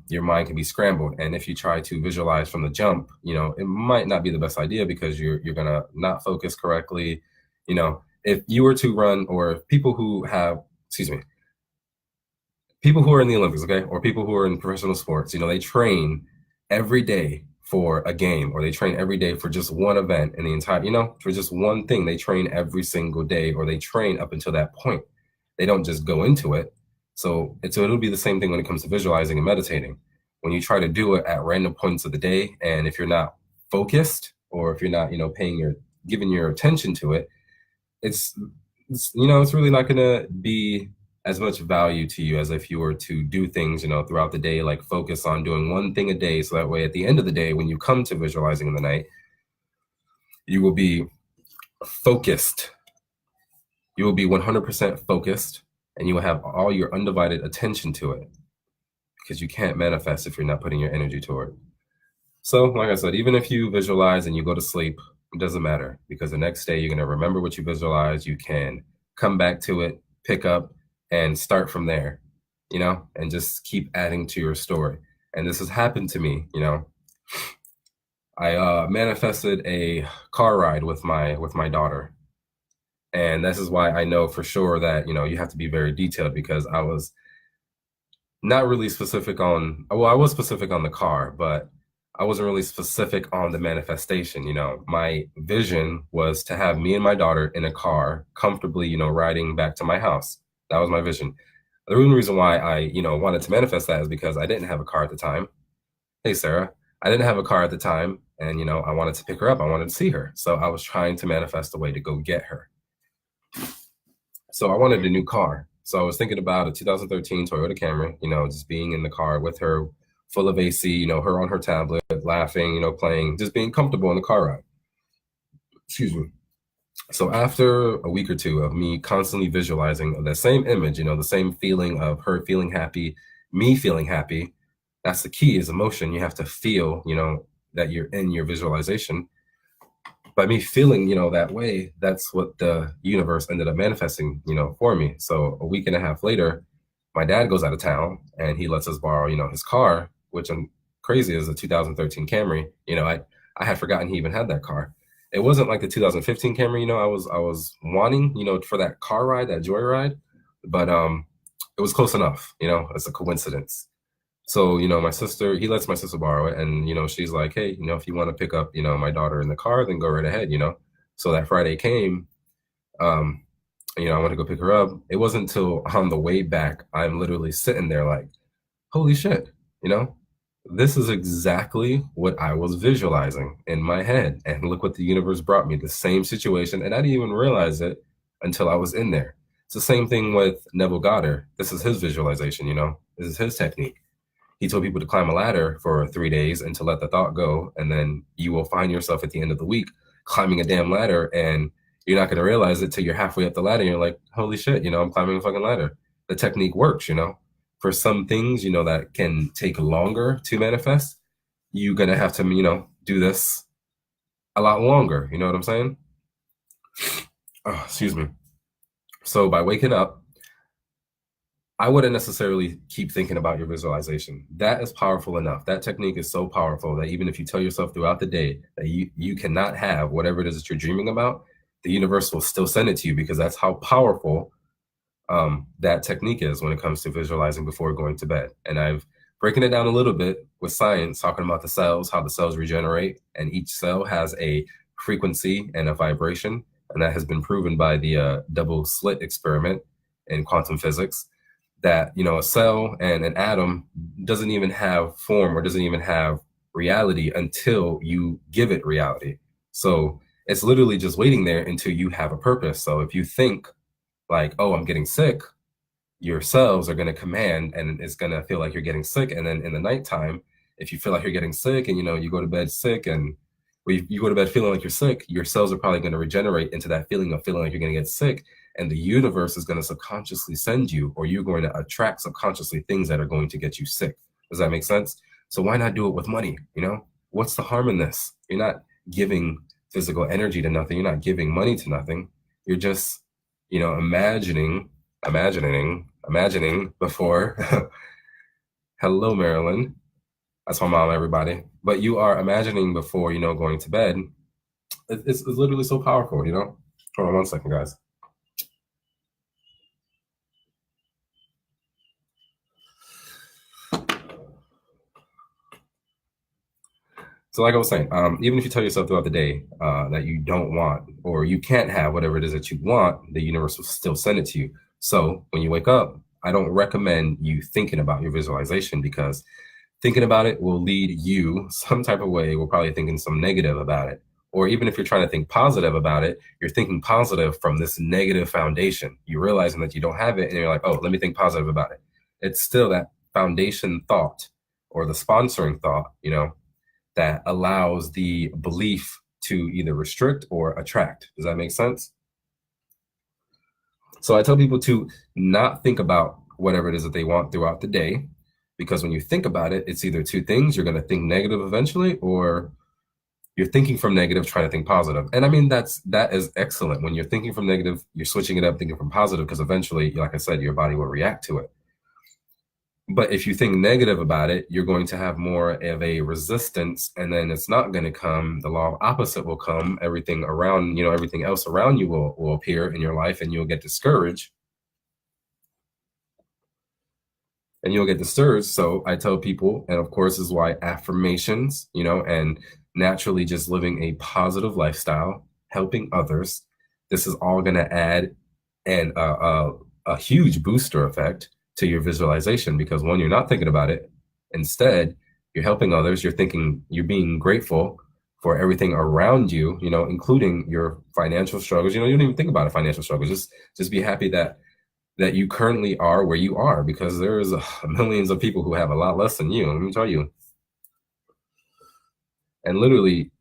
[SPEAKER 1] your mind can be scrambled. And if you try to visualize from the jump, it might not be the best idea, because you're going to not focus correctly. If you were to run, or people who are in the Olympics, okay, or people who are in professional sports, they train every day for a game, or they train every day for just one event in the entire, for just one thing. They train every single day, or they train up until that point. They don't just go into it. So it'll be the same thing when it comes to visualizing and meditating. When you try to do it at random points of the day, and if you're not focused, or if you're not, giving your attention to it, it's really not going to be as much value to you as if you were to do things, throughout the day, like focus on doing one thing a day. So that way, at the end of the day, when you come to visualizing in the night, you will be focused. You will be 100% focused, and you will have all your undivided attention to it, because you can't manifest if you're not putting your energy toward it. So, like I said, even if you visualize and you go to sleep, it doesn't matter, because the next day you're going to remember what you visualized. You can come back to it, pick up, and start from there, and just keep adding to your story. And this has happened to me, I manifested a car ride with my daughter. And this is why I know for sure that, you have to be very detailed, because I was not really specific on, well, I was specific on the car, but I wasn't really specific on the manifestation. My vision was to have me and my daughter in a car comfortably, riding back to my house. That was my vision. The only reason why I, wanted to manifest that is because I didn't have a car at the time. Hey, Sarah, I didn't have a car at the time, and, I wanted to pick her up. I wanted to see her. So I was trying to manifest a way to go get her. So I wanted a new car. So I was thinking about a 2013 Toyota Camry, just being in the car with her, full of AC, her on her tablet, laughing, playing, just being comfortable in the car ride. Excuse me. So after a week or two of me constantly visualizing the same image, the same feeling of her feeling happy, me feeling happy, that's the key, is emotion. You have to feel, that you're in your visualization. By me feeling, that way, that's what the universe ended up manifesting, for me. So a week and a half later, my dad goes out of town and he lets us borrow, his car, which I'm crazy is a 2013 Camry. I had forgotten he even had that car. It wasn't like the 2015 Camry, I was wanting, for that car ride, that joyride, but it was close enough, it's a coincidence. So, my sister, he lets my sister borrow it. And, she's like, hey, if you want to pick up, my daughter in the car, then go right ahead, So that Friday came, I went to go pick her up. It wasn't until on the way back, I'm literally sitting there like, holy shit, this is exactly what I was visualizing in my head. And look what the universe brought me, the same situation. And I didn't even realize it until I was in there. It's the same thing with Neville Goddard. This is his visualization, this is his technique. He told people to climb a ladder for 3 days and to let the thought go. And then you will find yourself at the end of the week climbing a damn ladder, and you're not going to realize it till you're halfway up the ladder. And you're like, holy shit, I'm climbing a fucking ladder. The technique works, For some things, that can take longer to manifest, you're going to have to, do this a lot longer. You know what I'm saying? Oh, excuse me. So by waking up, I wouldn't necessarily keep thinking about your visualization. That is powerful enough. That technique is so powerful that even if you tell yourself throughout the day that you cannot have whatever it is that you're dreaming about, the universe will still send it to you, because that's how powerful that technique is when it comes to visualizing before going to bed. And I've breaking it down a little bit with science, talking about the cells, how the cells regenerate, and each cell has a frequency and a vibration. And that has been proven by the double slit experiment in quantum physics, that, a cell and an atom doesn't even have form or doesn't even have reality until you give it reality. So it's literally just waiting there until you have a purpose. So if you think like, oh, I'm getting sick, your cells are going to command, and it's going to feel like you're getting sick. And then in the nighttime, if you feel like you're getting sick and, you go to bed sick, and you go to bed feeling like you're sick, your cells are probably going to regenerate into that feeling of feeling like you're going to get sick. And the universe is going to subconsciously send you, or you're going to attract subconsciously things that are going to get you sick. Does that make sense? So why not do it with money? What's the harm in this? You're not giving physical energy to nothing. You're not giving money to nothing. You're just, imagining before. Hello, Marilyn. That's my mom, everybody. But you are imagining before, going to bed. It's literally so powerful, Hold on 1 second, guys. So like I was saying, even if you tell yourself throughout the day that you don't want, or you can't have whatever it is that you want, the universe will still send it to you. So when you wake up, I don't recommend you thinking about your visualization, because thinking about it will lead you some type of way. We're probably thinking some negative about it. Or even if you're trying to think positive about it, you're thinking positive from this negative foundation. You're realizing that you don't have it, and you're like, oh, let me think positive about it. It's still that foundation thought, or the sponsoring thought, that allows the belief to either restrict or attract. Does that make sense? So I tell people to not think about whatever it is that they want throughout the day, because when you think about it, it's either two things. You're going to think negative eventually, or you're thinking from negative, trying to think positive. And I mean, that is excellent. When you're thinking from negative, you're switching it up, thinking from positive, because eventually, like I said, your body will react to it. But if you think negative about it, you're going to have more of a resistance, and then it's not going to come. The law of opposite will come. Everything around, everything else around you will appear in your life, and you'll get discouraged. So I tell people, and of course, is why affirmations, and naturally just living a positive lifestyle, helping others, this is all going to add a huge booster effect to your visualization, because one, you're not thinking about it. Instead, you're helping others. You're being grateful for everything around you, including your financial struggles. You don't even think about a financial struggle. Just be happy that you currently are where you are, because there's millions of people who have a lot less than you. Let me tell you. And literally,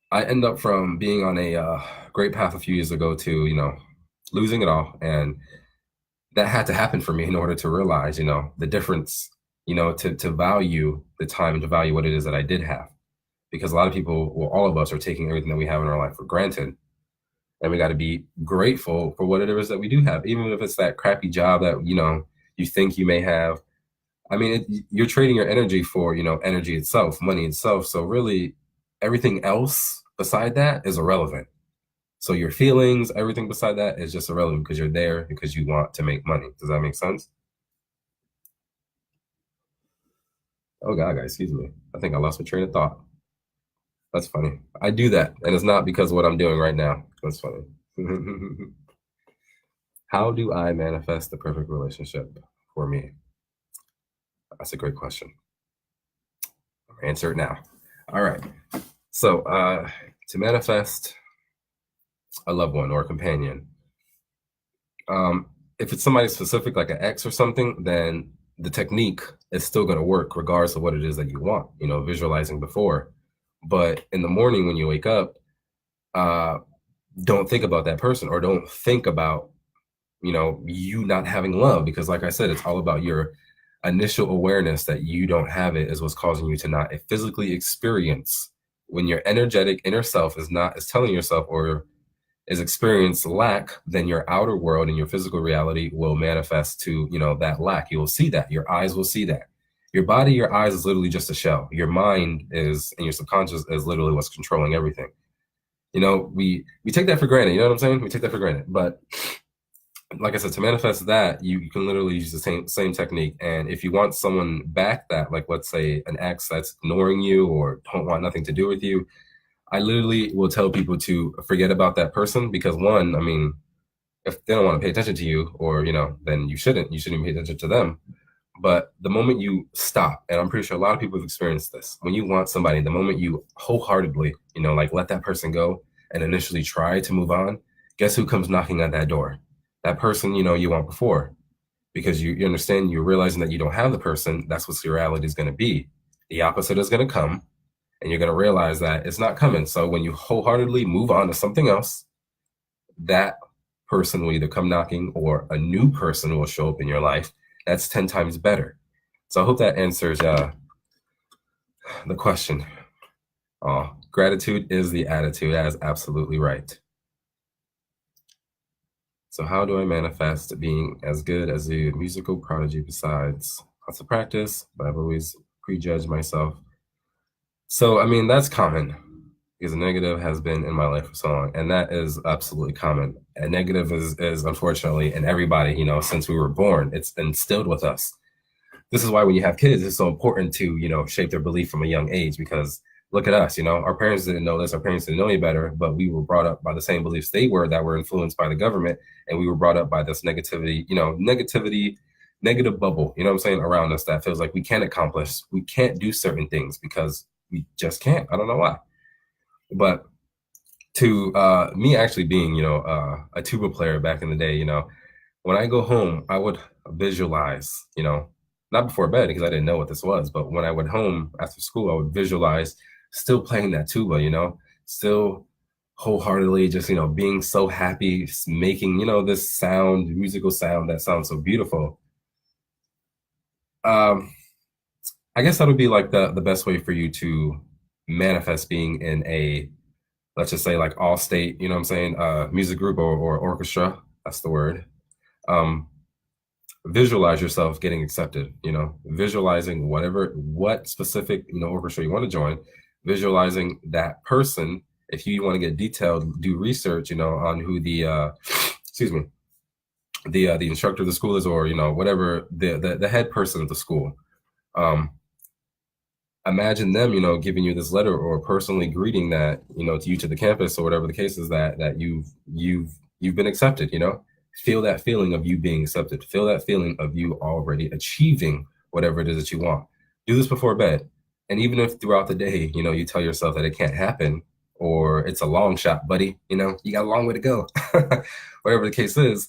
[SPEAKER 1] I end up from being on a great path a few years ago to, losing it all. And that had to happen for me in order to realize, the difference, to value the time and to value what it is that I did have. Because a lot of people, well, all of us are taking everything that we have in our life for granted. And we got to be grateful for what it is that we do have, even if it's that crappy job that, you think you may have. I mean, you're trading your energy for, energy itself, money itself. So really, everything else beside that is irrelevant. So your feelings, everything beside that is just irrelevant, because you're there because you want to make money. Does that make sense? Oh God, guys, excuse me. I think I lost my train of thought. That's funny. I do that, and it's not because of what I'm doing right now. That's funny. How do I manifest the perfect relationship for me? That's a great question. I'll answer it now. All right. So to manifest a loved one or a companion, if it's somebody specific, like an ex or something, then the technique is still going to work regardless of what it is that you want, visualizing before. But in the morning when you wake up, don't think about that person, or don't think about, you not having love, because like I said, it's all about your initial awareness that you don't have it is what's causing you to not physically experience. When your energetic inner self is telling yourself or is experience lack, then your outer world and your physical reality will manifest to, that lack. You will see that. Your eyes will see that. Your body, your eyes is literally just a shell. Your mind is, and your subconscious is literally what's controlling everything. We take that for granted. You know what I'm saying? We take that for granted. But like I said, to manifest that, you can literally use the same technique. And if you want someone back that, like, let's say an ex that's ignoring you or don't want nothing to do with you, I literally will tell people to forget about that person, because one, I mean, if they don't want to pay attention to you, or, then you shouldn't pay attention to them. But the moment you stop, and I'm pretty sure a lot of people have experienced this, when you want somebody, the moment you wholeheartedly, like, let that person go and initially try to move on, guess who comes knocking at that door? That person, you want before, because you understand, you're realizing that you don't have the person. That's what your reality is going to be. The opposite is going to come, and you're going to realize that it's not coming. So when you wholeheartedly move on to something else, that person will either come knocking or a new person will show up in your life. That's 10 times better. So I hope that answers the question. Gratitude is the attitude. That is absolutely right. So how do I manifest being as good as a musical prodigy? Besides lots of practice, but I've always prejudged myself. So, I mean, that's common, because a negative has been in my life for so long, and that is absolutely common. A negative is unfortunately in everybody, since we were born. It's instilled with us. This is why when you have kids, it's so important to, shape their belief from a young age, because look at us, our parents didn't know this, our parents didn't know any better, but we were brought up by the same beliefs they were, that were influenced by the government, and we were brought up by this negativity, negative bubble, you know what I'm saying, around us, that feels like we can't accomplish, we can't do certain things because we just can't. I don't know why. But to me actually being, a tuba player back in the day, when I go home, I would visualize, not before bed because I didn't know what this was, but when I went home after school, I would visualize still playing that tuba, still wholeheartedly just, being so happy, making, this sound, musical sound that sounds so beautiful. I guess that would be like the best way for you to manifest being in a, let's just say, like, all state, music group or orchestra. That's the word. visualize yourself getting accepted, visualizing what specific, orchestra you want to join, visualizing that person. If you want to get detailed, do research, on who the, excuse me, the instructor of the school is, or, whatever the head person of the school. Imagine them, giving you this letter or personally greeting that, to you to the campus or whatever the case is, that you've been accepted, Feel that feeling of you being accepted. Feel that feeling of you already achieving whatever it is that you want. Do this before bed. And even if throughout the day, you tell yourself that it can't happen or it's a long shot, buddy, you got a long way to go. Whatever the case is,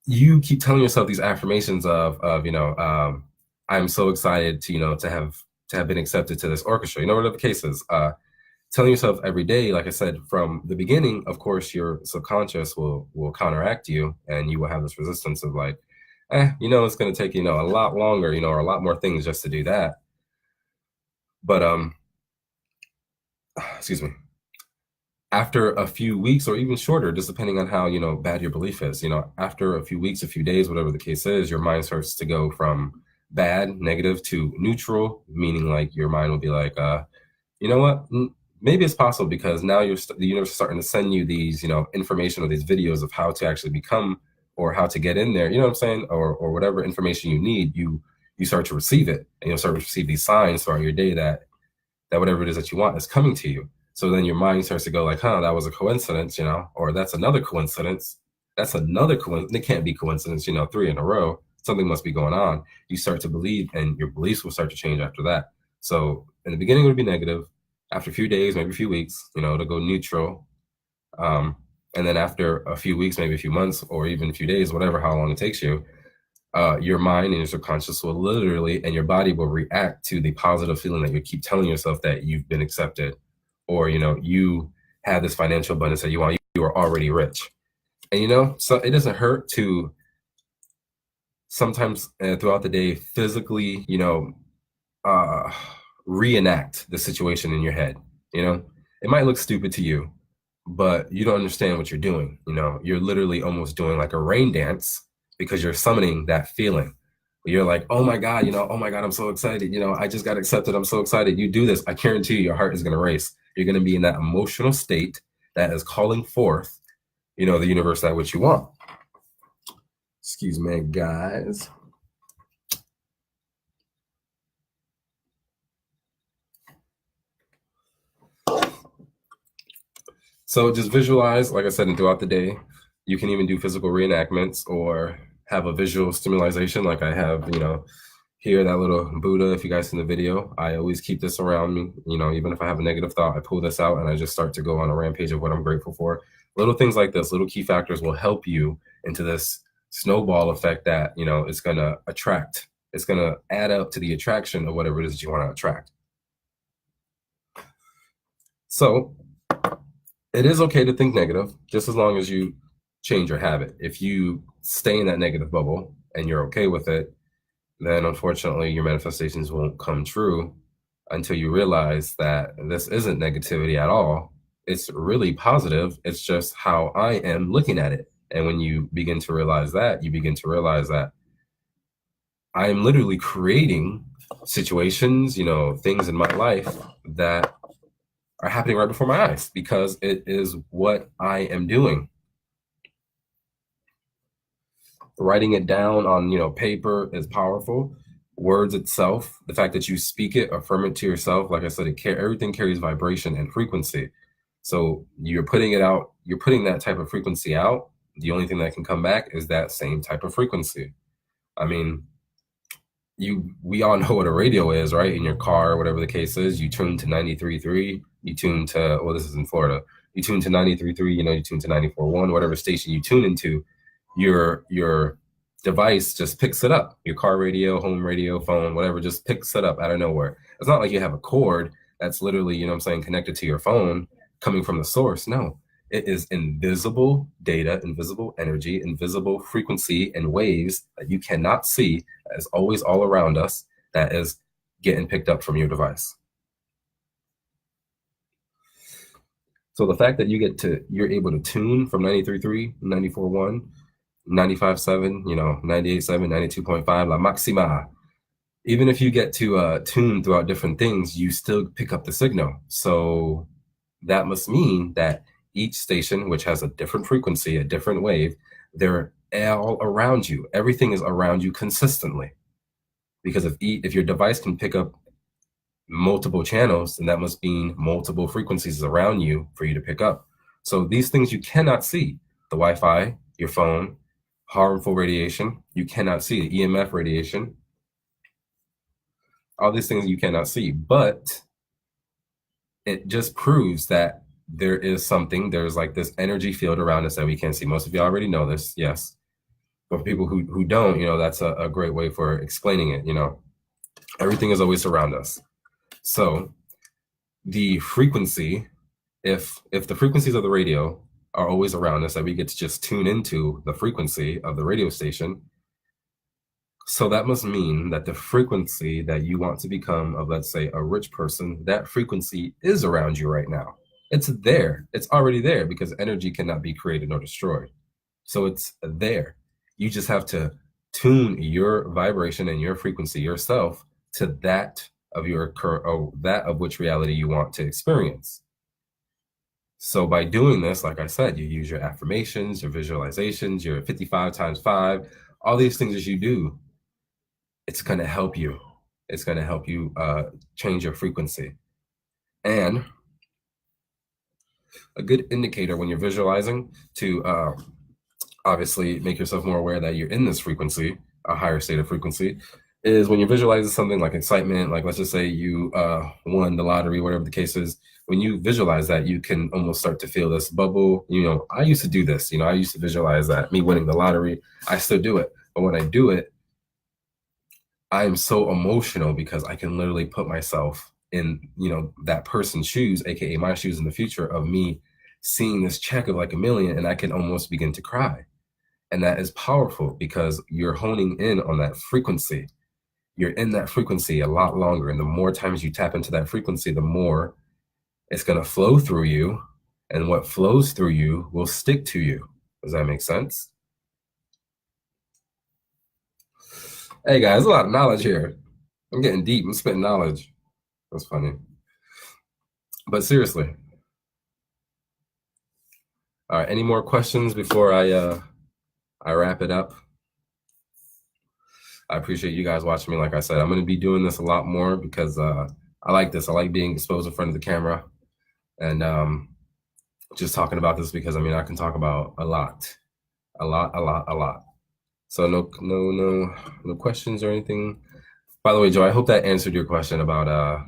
[SPEAKER 1] you keep telling yourself these affirmations of I'm so excited to have been accepted to this orchestra, whatever the case is. Telling yourself every day, like I said, from the beginning, of course, your subconscious will counteract you, and you will have this resistance of like, it's going to take, a lot longer, or a lot more things just to do that. But, excuse me, after a few weeks or even shorter, just depending on how, bad your belief is, after a few weeks, a few days, whatever the case is, your mind starts to go from bad, negative to neutral, meaning like your mind will be like, you know what? Maybe it's possible, because now the universe is starting to send you these, information or these videos of how to actually become or how to get in there, what I'm saying? Or whatever information you need, you start to receive it, and you'll start to receive these signs throughout your day that whatever it is that you want is coming to you. So then your mind starts to go like, that was a coincidence, or that's another coincidence. That's another coincidence. It can't be coincidence, 3 in a row. Something must be going on. You start to believe, and your beliefs will start to change after that. So in the beginning, it would be negative. After a few days, maybe a few weeks, it'll go neutral. And then after a few weeks, maybe a few months, or even a few days, whatever, how long it takes you, your mind and your subconscious will literally, and your body will react to the positive feeling that you keep telling yourself that you've been accepted, or, you have this financial abundance that you want, you are already rich. And, so it doesn't hurt to sometimes throughout the day physically, reenact the situation in your head. It might look stupid to you, but you don't understand what you're doing. You're literally almost doing like a rain dance, because you're summoning that feeling. You're like, oh my God, oh my God, I'm so excited. I just got accepted. I'm so excited. You do this, I guarantee you, your heart is going to race. You're going to be in that emotional state that is calling forth, the universe, that which you want. Excuse me, guys. So just visualize, like I said, and throughout the day, you can even do physical reenactments or have a visual stimulation, like I have, here, that little Buddha. If you guys see the video, I always keep this around me. Even if I have a negative thought, I pull this out and I just start to go on a rampage of what I'm grateful for. Little things like this, little key factors will help you into this snowball effect that, it's going to attract. It's going to add up to the attraction of whatever it is that you want to attract. So it is okay to think negative, just as long as you change your habit. If you stay in that negative bubble and you're okay with it, then unfortunately your manifestations won't come true until you realize that this isn't negativity at all. It's really positive. It's just how I am looking at it. And when you begin to realize that, you begin to realize that I am literally creating situations, things in my life that are happening right before my eyes, because it is what I am doing. Writing it down on, paper is powerful. Words itself, the fact that you speak it, affirm it to yourself, like I said, everything carries vibration and frequency. So you're putting it out, you're putting that type of frequency out. The only thing that can come back is that same type of frequency. I mean, we all know what a radio is, right? In your car, whatever the case is, you tune to 93.3, you tune to, well, this is in Florida, you tune to 93.3, you tune to 94.1, whatever station you tune into, your device just picks it up. Your car radio, home radio, phone, whatever, just picks it up out of nowhere. It's not like you have a cord that's literally, connected to your phone coming from the source. No, it is invisible data, invisible energy, invisible frequency and waves that you cannot see, that is always all around us, that is getting picked up from your device. So the fact that you're able to tune from 93.3, 94.1, 95.7, 98.7, 92.5, La Maxima. Even if you get to tune throughout different things, you still pick up the signal. So that must mean that each station, which has a different frequency, a different wave, they're all around you. Everything is around you consistently. Because if your device can pick up multiple channels, then that must mean multiple frequencies around you for you to pick up. So these things you cannot see. The Wi-Fi, your phone, harmful radiation, you cannot see. The EMF radiation, all these things you cannot see. But it just proves that there is something, there's like this energy field around us that we can't see. Most of you already know this, yes. But for people who don't, that's a great way for explaining it. Everything is always around us. So the frequency, if the frequencies of the radio are always around us, that we get to just tune into the frequency of the radio station, so that must mean that the frequency that you want to become of, let's say, a rich person, that frequency is around you right now. It's there. It's already there, because energy cannot be created nor destroyed. So it's there. You just have to tune your vibration and your frequency yourself to that of your current, or that of which reality you want to experience. So by doing this, like I said, you use your affirmations, your visualizations, your 55 times 5, all these things that you do, it's going to help you. It's going to help you change your frequency. And a good indicator when you're visualizing to obviously make yourself more aware that you're in this frequency, a higher state of frequency, is when you're visualizing something like excitement, like let's just say you won the lottery, whatever the case is. When you visualize that, you can almost start to feel this bubble. I used to do this. I used to visualize that, me winning the lottery. I still do it. But when I do it, I am so emotional because I can literally put myself in, that person's shoes, aka my shoes in the future, of me seeing this check of like $1 million, and I can almost begin to cry. And that is powerful because you're honing in on that frequency. You're in that frequency a lot longer. And the more times you tap into that frequency, the more it's going to flow through you. And what flows through you will stick to you. Does that make sense? Hey guys, a lot of knowledge here. I'm getting deep. I'm spitting knowledge. That's funny. But seriously. All right, any more questions before I wrap it up? I appreciate you guys watching me. Like I said, I'm going to be doing this a lot more because I like this. I like being exposed in front of the camera and just talking about this because, I can talk about a lot. So no questions or anything. By the way, Joe, I hope that answered your question about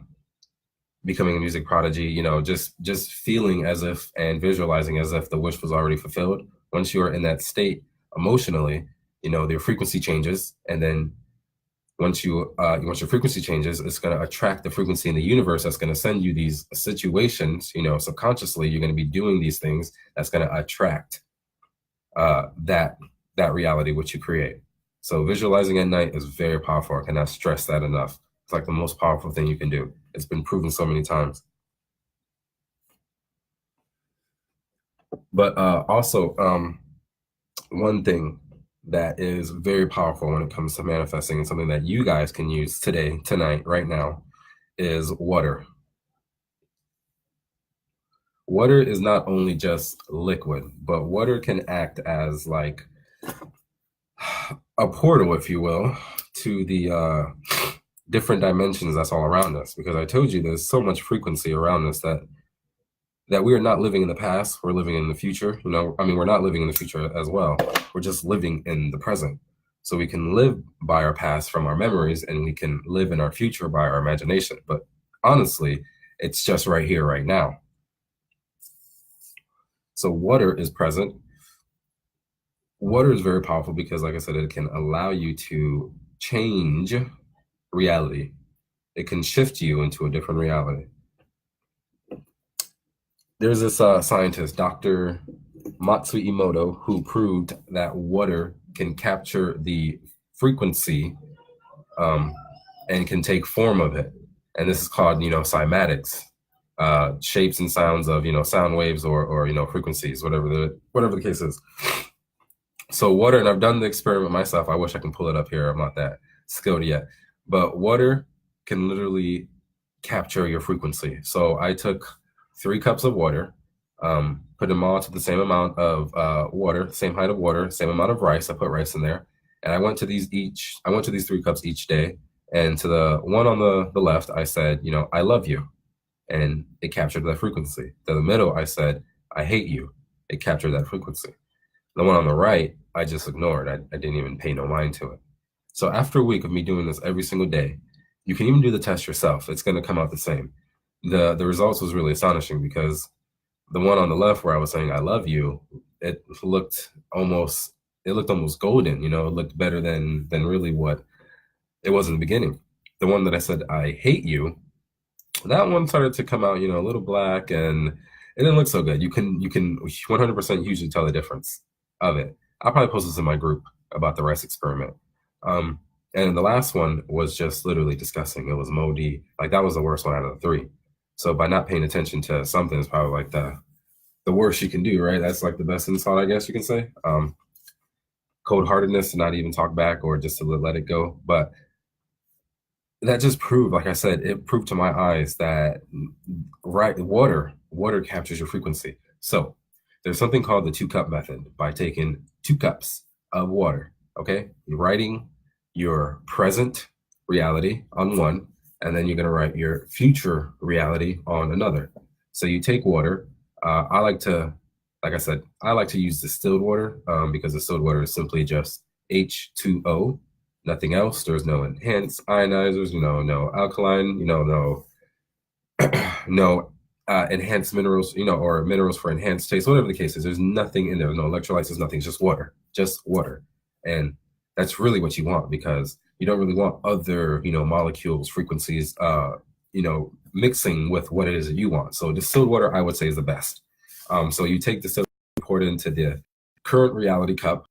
[SPEAKER 1] becoming a music prodigy. Just feeling as if and visualizing as if the wish was already fulfilled. Once you are in that state emotionally, their frequency changes, and then once your frequency changes, it's going to attract the frequency in the universe that's going to send you these situations. Subconsciously, you're going to be doing these things that's going to attract that reality which you create. So visualizing at night is very powerful. I cannot stress that enough. It's like the most powerful thing you can do. It's been proven so many times. But also, one thing that is very powerful when it comes to manifesting, and something that you guys can use today, tonight, right now, is water. Water is not only just liquid, but water can act as like a portal, if you will, to the different dimensions that's all around us. Because I told you there's so much frequency around us that we are not living in the past, we're living in the future. We're not living in the future as well. We're just living in the present. So we can live by our past from our memories, and we can live in our future by our imagination. But honestly, it's just right here, right now. So water is present. Water is very powerful because, like I said, it can allow you to change reality. It can shift you into a different reality. There's this scientist, Dr. Matsui Emoto, who proved that water can capture the frequency and can take form of it. And this is called, cymatics, shapes and sounds of, sound waves or frequencies, whatever the case is. So water, and I've done the experiment myself. I wish I can pull it up here. I'm not that skilled yet, but water can literally capture your frequency. So I took 3 cups of water, put them all to the same amount of water, same height of water, same amount of rice. I put rice in there, and I went to these 3 cups each day. And to the one on the left, I said, I love you, and it captured that frequency. To the middle, I said, I hate you. It captured that frequency. The one on the right, I just ignored. I didn't even pay no mind to it. So after a week of me doing this every single day, you can even do the test yourself. It's going to come out the same. The results was really astonishing, because the one on the left where I was saying I love you, it looked almost golden. It looked better than really what it was in the beginning. The one that I said I hate you, that one started to come out, a little black, and it didn't look so good. You can 100% usually tell the difference of it. I'll probably post this in my group about the rice experiment. And the last one was just literally disgusting. It was moldy. Like, that was the worst one out of the 3. So by not paying attention to something is probably like the worst you can do, right? That's like the best insult, I guess you can say. Cold-heartedness to not even talk back, or just to let it go. But that just proved, like I said, it proved to my eyes that water captures your frequency. So there's something called the 2-cup method. By taking 2 cups of water, okay, you're writing your present reality on one, and then you're going to write your future reality on another. So you take water. Like I said, I like to use distilled water, because distilled water is simply just H2O, nothing else. There's no enhanced ionizers, no alkaline, no enhanced minerals, or minerals for enhanced taste, whatever the case is. There's nothing in there, no electrolytes, there's nothing, just water. And that's really what you want, because you don't really want other, molecules, frequencies, mixing with what it is that you want. So distilled water, I would say, is the best. So you take distilled, pour it into the current reality cup.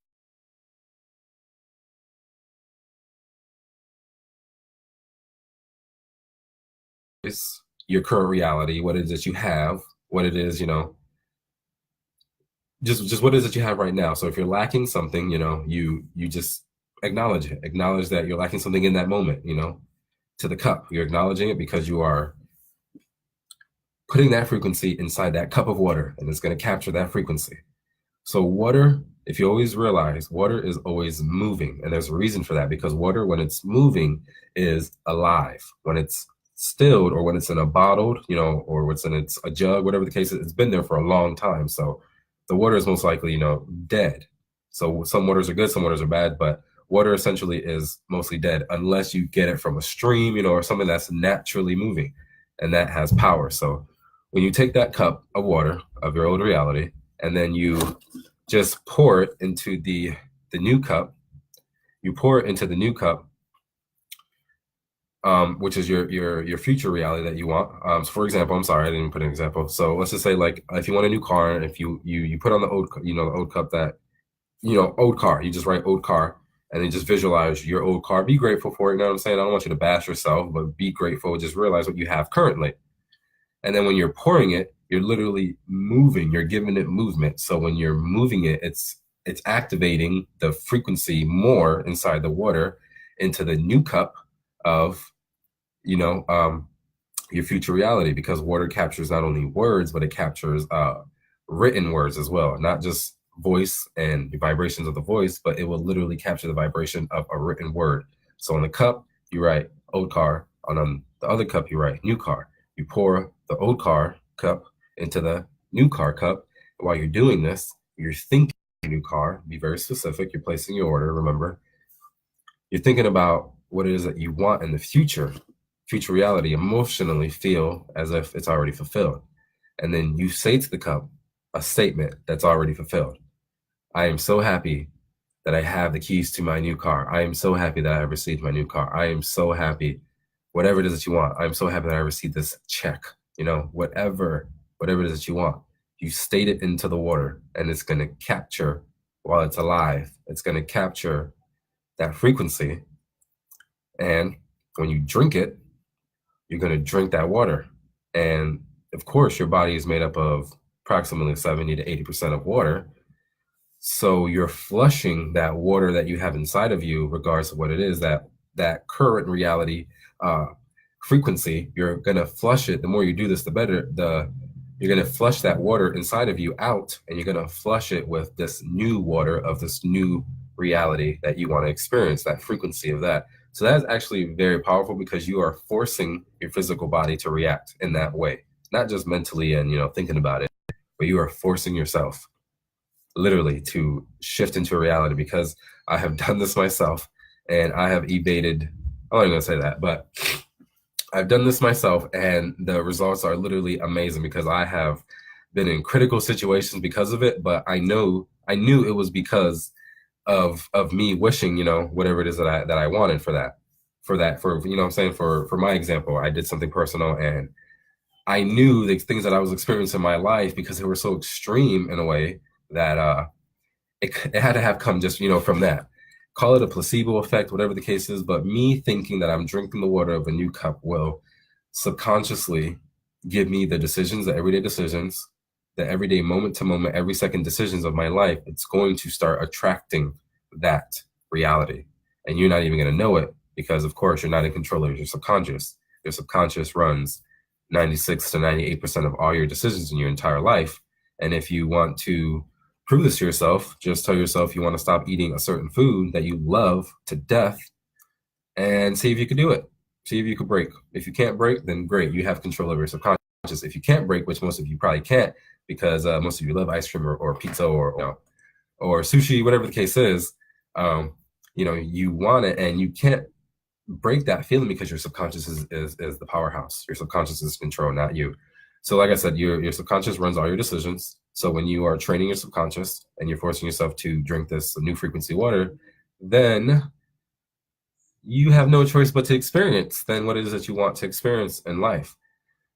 [SPEAKER 1] Is your current reality, what it is that you have, what it is, just what it is that you have right now. So if you're lacking something, you just acknowledge it. Acknowledge that you're lacking something in that moment, to the cup. You're acknowledging it because you are putting that frequency inside that cup of water, and it's going to capture that frequency. So water, if you always realize, water is always moving, and there's a reason for that, because water, when it's moving, is alive. When it's stilled, or when it's in a bottled, or what's in a jug, whatever the case is, it's been there for a long time. So the water is most likely, dead. So some waters are good, some waters are bad, but water essentially is mostly dead unless you get it from a stream, or something that's naturally moving, and that has power. So when you take that cup of water of your old reality, and then you just pour it into the new cup, you pour it into the new cup, which is your future reality that you want. So for example, I'm sorry, I didn't put an example. So let's just say, like, if you want a new car, and if you put on the old, the old cup, that, old car, you just write old car, and then just visualize your old car. Be grateful for it. You know what I'm saying? I don't want you to bash yourself, but be grateful. Just realize what you have currently. And then when you're pouring it, you're literally moving, you're giving it movement. So when you're moving it, it's activating the frequency more inside the water into the new cup of, your future reality, because water captures not only words, but it captures written words as well, not just voice and the vibrations of the voice, but it will literally capture the vibration of a written word. So on the cup, you write old car. On the other cup, you write new car. You pour the old car cup into the new car cup. While you're doing this, you're thinking new car. Be very specific. You're placing your order. Remember, you're thinking about what it is that you want in the future reality. Emotionally feel as if it's already fulfilled. And then you say to the cup a statement that's already fulfilled. I am so happy that I have the keys to my new car. I am so happy that I received my new car. I am so happy, whatever it is that you want. I'm so happy that I received this check, whatever it is that you want. You state it into the water, and it's going to capture, while it's alive, it's going to capture that frequency. And when you drink it, you're going to drink that water. And of course, your body is made up of approximately 70 to 80% of water. So you're flushing that water that you have inside of you, regardless of what it is, that current reality frequency. You're gonna flush it. The more you do this, the better. You're gonna flush that water inside of you out, and you're gonna flush it with this new water of this new reality that you want to experience, that frequency of that. So that's actually very powerful because you are forcing your physical body to react in that way, not just mentally and thinking about it, but you are forcing yourself literally to shift into a reality, because I have done this myself and I have evaded, I'm not going to say that, but I've done this myself and the results are literally amazing because I have been in critical situations because of it. But I knew it was because of me wishing, whatever it is that I wanted for what I'm saying, for my example, I did something personal and I knew the things that I was experiencing in my life, because they were so extreme in a way that it had to have come just from that. Call it a placebo effect, whatever the case is, but me thinking that I'm drinking the water of a new cup will subconsciously give me the decisions, the everyday decisions, the everyday moment to moment, every second decisions of my life. It's going to start attracting that reality, and you're not even going to know it, because of course you're not in control of your subconscious. Your subconscious runs 96 to 98% of all your decisions in your entire life. And if you want to prove this to yourself, just tell yourself you want to stop eating a certain food that you love to death and see if you can do it. See if you can break. If you can't break, then great, you have control over your subconscious. If you can't break, which most of you probably can't, because most of you love ice cream or pizza or sushi, whatever the case is, you want it and you can't break that feeling because your subconscious is the powerhouse. Your subconscious is control, not you. So like I said, your subconscious runs all your decisions. So when you are training your subconscious and you're forcing yourself to drink this new frequency water, then you have no choice but to experience then what it is that you want to experience in life.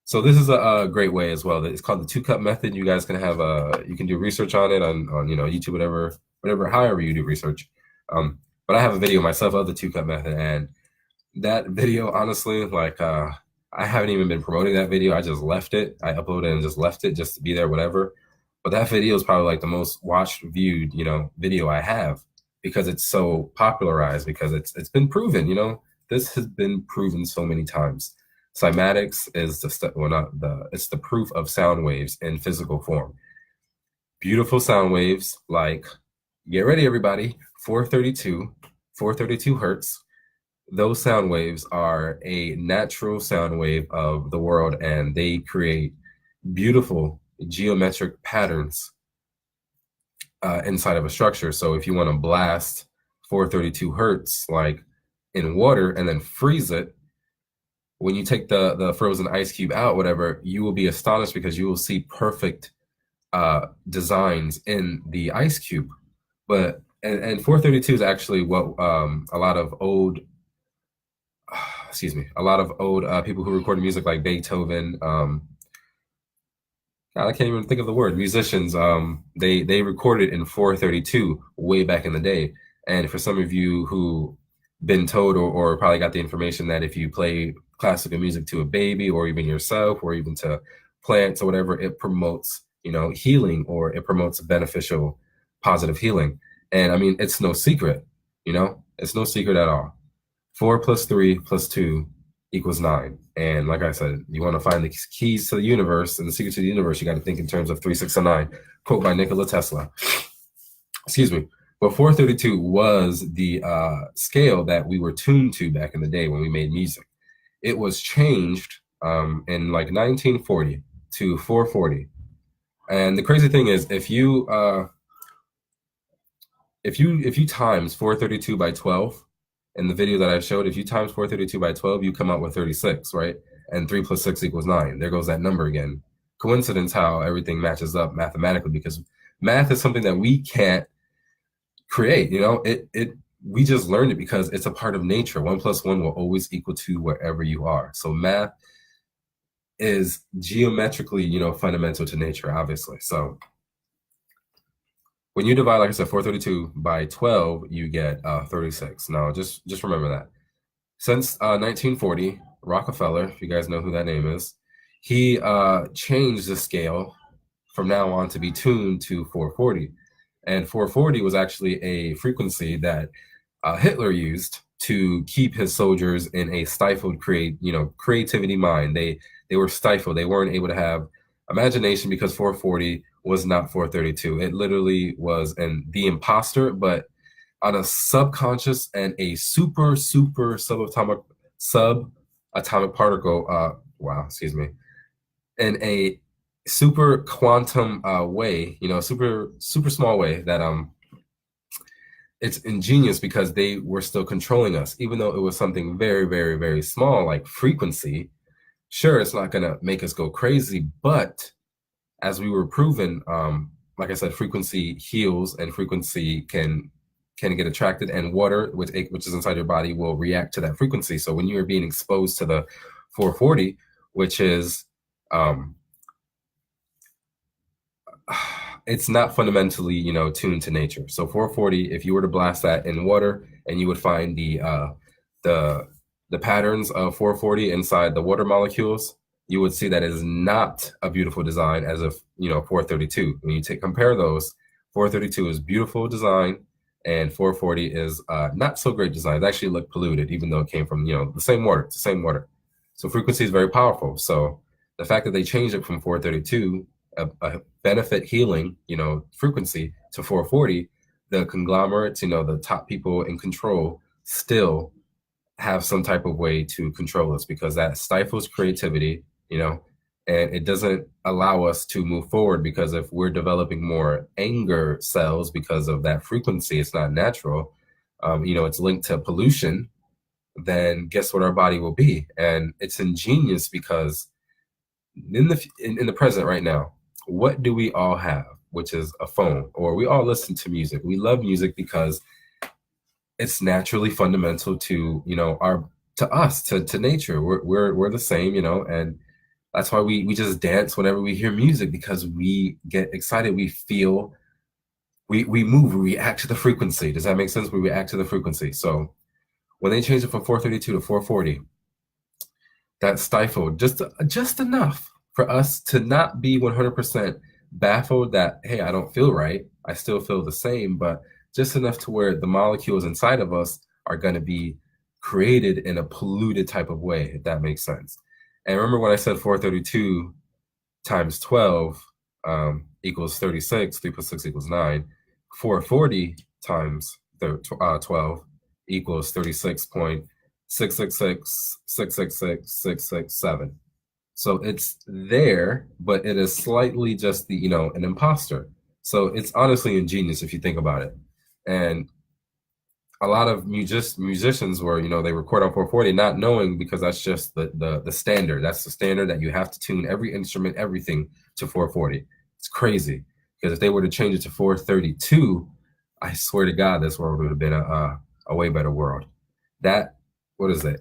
[SPEAKER 1] So this is a great way as well. It's called the 2-cup method. You guys can have you can do research on it on YouTube, whatever, however you do research. But I have a video myself of the 2-cup method, and that video, honestly, I haven't even been promoting that video. I just left it. I uploaded and just left it just to be there, whatever. But that video is probably like the most watched, viewed, video I have, because it's so popularized, because it's been proven, this has been proven so many times. Cymatics is it's the proof of sound waves in physical form. Beautiful sound waves, like, get ready everybody, 432 hertz. Those sound waves are a natural sound wave of the world, and they create beautiful geometric patterns inside of a structure. So if you want to blast 432 hertz like in water and then freeze it, when you take the frozen ice cube out, whatever, you will be astonished because you will see perfect designs in the ice cube. But and 432 is actually what a lot of old people who recorded music like Beethoven, God, I can't even think of the word, musicians, they recorded in 432 way back in the day. And for some of you who been told or probably got the information that if you play classical music to a baby, or even yourself, or even to plants or whatever, it promotes healing, or it promotes beneficial positive healing. And I mean, it's no secret, it's no secret at all. 4 + 3 + 2 = 9. And like I said, you want to find the keys to the universe and the secret to the universe, you got to think in terms of 3, 6, and 9, quote by Nikola Tesla. Excuse me. But 432 was the scale that we were tuned to back in the day when we made music. It was changed in like 1940 to 440. And the crazy thing is, if you times 432 by 12, in the video that I showed, if you times 432 by 12, you come out with 36, right? And 3 + 6 = 9. There goes that number again. Coincidence how everything matches up mathematically, because math is something that we can't create. We just learned it because it's a part of nature. 1 + 1 will always equal 2 wherever you are. So math is geometrically, fundamental to nature, obviously. So when you divide, like I said, 432 by 12, you get 36. Now, just remember that. Since 1940, Rockefeller, if you guys know who that name is, he changed the scale from now on to be tuned to 440. And 440 was actually a frequency that Hitler used to keep his soldiers in a stifled creativity mind. They were stifled. They weren't able to have imagination because 440 was not 432. It literally was the imposter, but on a subconscious and a super subatomic particle. Wow, excuse me, in a super quantum way, super small way that it's ingenious because they were still controlling us, even though it was something very, very, very small, like frequency. Sure, it's not going to make us go crazy, but as we were proven, like I said, frequency heals and frequency can get attracted, and water, which is inside your body, will react to that frequency. So when you're being exposed to the 440, which is it's not fundamentally, tuned to nature. So 440, if you were to blast that in water, and you would find the patterns of 440 inside the water molecules, you would see that it is not a beautiful design as if 432. When you compare those, 432 is beautiful design, and 440 is not so great design. It actually looked polluted, even though it came from the same water. It's the same water. So frequency is very powerful. So the fact that they changed it from 432, a benefit healing, frequency, to 440, the conglomerates, the top people in control still have some type of way to control us, because that stifles creativity, and it doesn't allow us to move forward, because if we're developing more anger cells because of that frequency, it's not natural. It's linked to pollution. Then guess what our body will be? And it's ingenious because in the present right now, what do we all have? Which is a phone, or we all listen to music. We love music because it's naturally fundamental to to nature. We're the same, and that's why we just dance whenever we hear music, because we get excited. We feel, we move, we react to the frequency. Does that make sense? We react to the frequency. So when they changed it from 432 to 440, that stifled just enough for us to not be 100% baffled that, hey, I don't feel right. I still feel the same, but just enough to where the molecules inside of us are going to be created in a polluted type of way, if that makes sense. And remember when I said 432 times 12 equals 36, 3 plus 6 equals 9. 440 times 12 equals 36.666666667. So it's there, but it is slightly just an imposter. So it's honestly ingenious if you think about it. And a lot of musicians were, they record on 440, not knowing, because that's just the standard. That's the standard, that you have to tune every instrument, everything, to 440. It's crazy, because if they were to change it to 432, I swear to God, this world would have been a way better world. That, what is it?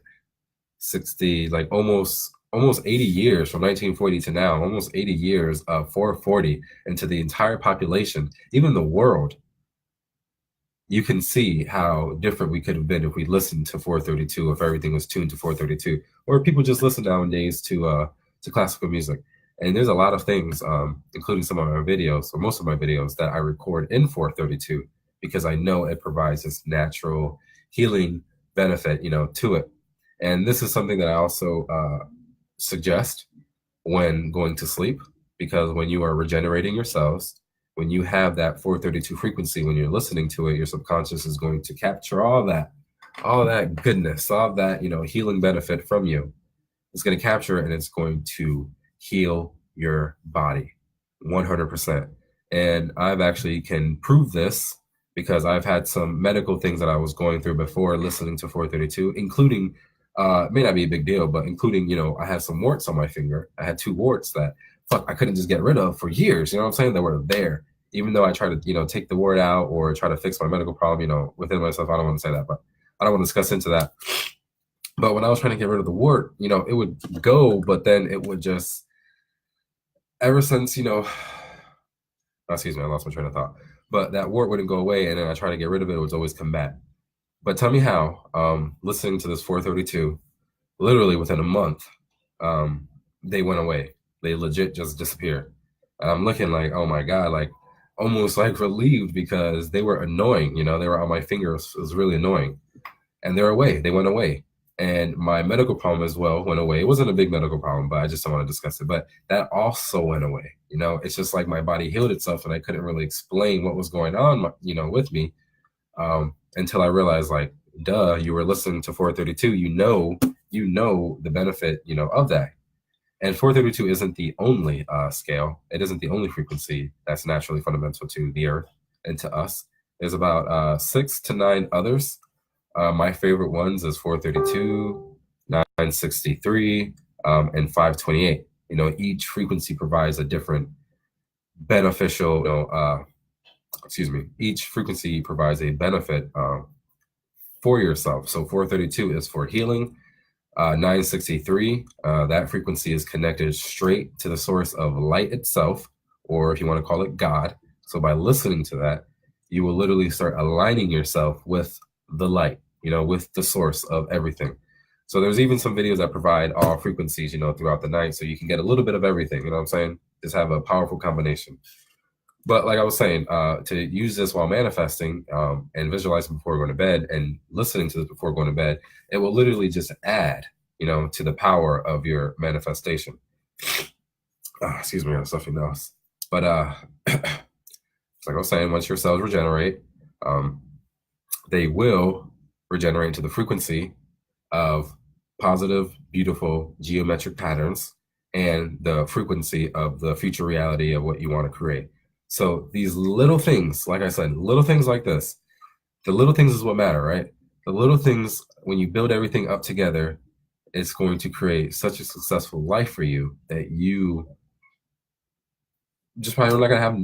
[SPEAKER 1] 60, like almost 80 years from 1940 to now, almost 80 years of 440 into the entire population, even the world. You can see how different we could have been if we listened to 432, if everything was tuned to 432, or people just listen nowadays to classical music. And there's a lot of things, including some of my videos, or most of my videos, that I record in 432, because I know it provides this natural healing benefit, to it. And this is something that I also suggest when going to sleep, because when you are regenerating your cells, when you have that 432 frequency, when you're listening to it, your subconscious is going to capture all that goodness, all that, healing benefit from you. It's going to capture it, and it's going to heal your body 100%. And I've actually can prove this, because I've had some medical things that I was going through before listening to 432, including, it may not be a big deal, but including, I had some warts on my finger. I had 2 warts that I couldn't just get rid of for years. You know what I'm saying? They were there. Even though I tried to, take the wart out or try to fix my medical problem, within myself. I don't want to say that, but I don't want to discuss into that. But when I was trying to get rid of the wart, it would go, but then it would just, ever since, excuse me, I lost my train of thought. But that wart wouldn't go away, and then I tried to get rid of it. It would always come back. But tell me how, listening to this 432, literally within a month, they went away. They legit just disappeared. And I'm looking like, oh my God, like almost like relieved because they were annoying. You know, they were on my fingers. It was really annoying. And they're away. They went away. And my medical problem as well went away. It wasn't a big medical problem, but I just don't want to discuss it. But that also went away. You know, it's just like my body healed itself and I couldn't really explain what was going on, you know, with me until I realized, like, duh, you were listening to 432. You know the benefit, you know, of that. And 432 isn't the only scale. It isn't the only frequency that's naturally fundamental to the earth and to us. There's about 6 to 9 others. My favorite ones is 432, 963, and 528. You know, each frequency provides a different beneficial, you know, each frequency provides a benefit for yourself. So 432 is for healing. 963, that frequency is connected straight to the source of light itself, or if you want to call it God. So by listening to that, you will literally start aligning yourself with the light, you know, with the source of everything. So there's even some videos that provide all frequencies, you know, throughout the night. So you can get a little bit of everything, you know what I'm saying? Just have a powerful combination. But like I was saying, to use this while manifesting and visualizing before going to bed and listening to this before going to bed, it will literally just add, you know, to the power of your manifestation. Excuse me, I have something else. But like I was saying, once your cells regenerate, they will regenerate into the frequency of positive, beautiful geometric patterns and the frequency of the future reality of what you want to create. So these little things, like I said, little things like this, the little things is what matter, right? The little things, when you build everything up together, it's going to create such a successful life for you that you just probably not going to have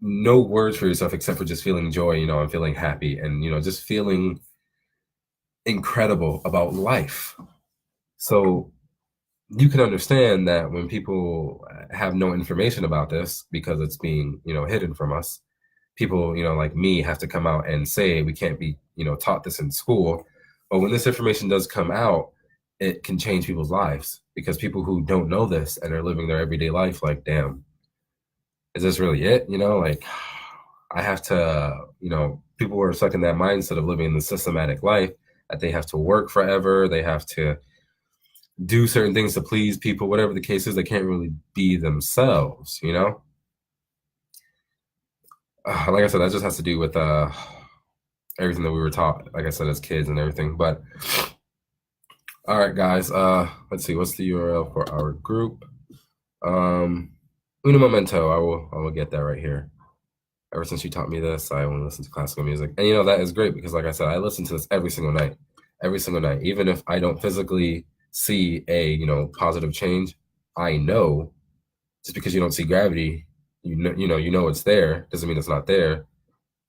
[SPEAKER 1] no words for yourself except for just feeling joy, you know, and feeling happy and, you know, just feeling incredible about life. So you can understand that when people have no information about this because it's being, you know, hidden from us, people, you know, like me have to come out and say we can't be, you know, taught this in school. But when this information does come out, it can change people's lives because people who don't know this and are living their everyday life, like, damn, is this really it? You know, like I have to, you know, people are stuck in that mindset of living the systematic life that they have to work forever. They have to do certain things to please people, whatever the case is. They can't really be themselves, you know? Like I said, that just has to do with everything that we were taught, like I said, as kids and everything. But all right, guys, let's see, what's the URL for our group? Uno momento, I will get that right here. Ever since you taught me this, I want to listen to classical music. And you know, that is great because like I said, I listen to this every single night, even if I don't physically see a, you know, positive change. I know just because you don't see gravity, you know it's there, doesn't mean it's not there.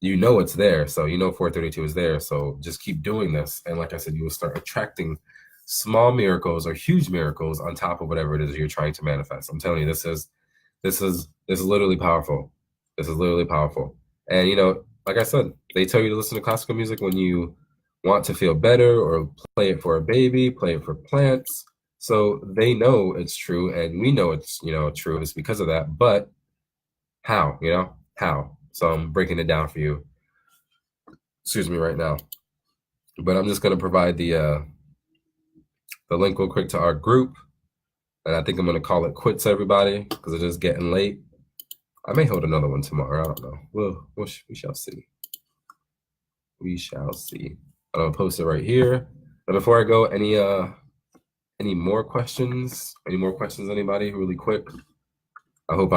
[SPEAKER 1] You know it's there, so you know 432 is there. So just keep doing this, and like I said, you will start attracting small miracles or huge miracles on top of whatever it is you're trying to manifest. I'm telling you, this is literally powerful. This is literally powerful. And you know, like I said, they tell you to listen to classical music when you want to feel better, or play it for a baby, play it for plants. So they know it's true, and we know it's, you know, true. It's because of that. But how, you know, how? So I'm breaking it down for you. Excuse me right now. But I'm just going to provide the link real quick to our group. And I think I'm going to call it quits, everybody, because it is getting late. I may hold another one tomorrow. I don't know. We shall see. We shall see. I'm going to post it right here. And before I go, any more questions? Any more questions, anybody? Really quick. I hope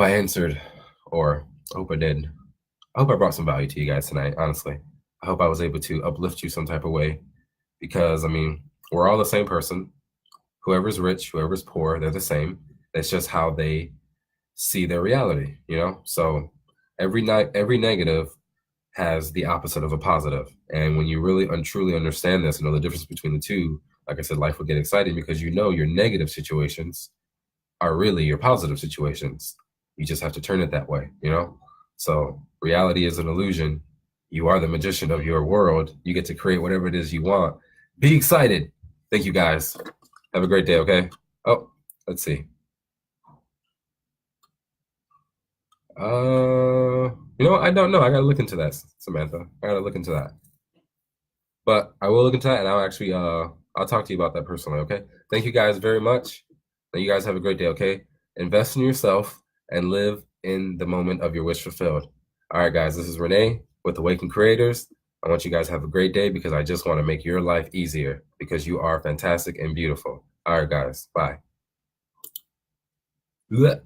[SPEAKER 1] I answered, or I hope I did. I hope I brought some value to you guys tonight, honestly. I hope I was able to uplift you some type of way, because, I mean, we're all the same person. Whoever's rich, whoever's poor, they're the same. It's just how they see their reality, you know? So every negative has the opposite of a positive. And when you really truly understand this, know the difference between the two, like I said, life will get exciting because you know your negative situations are really your positive situations. You just have to turn it that way, you know? So reality is an illusion. You are the magician of your world. You get to create whatever it is you want. Be excited. Thank you, guys. Have a great day, okay? Oh, let's see. You know what? I don't know. I gotta look into that, Samantha. I gotta look into that. But I will look into that, and I'll actually I'll talk to you about that personally. Okay. Thank you guys very much. And you guys have a great day. Okay. Invest in yourself and live in the moment of your wish fulfilled. All right, guys. This is Renee with Awaken Creators. I want you guys to have a great day because I just want to make your life easier because you are fantastic and beautiful. All right, guys. Bye. Blech.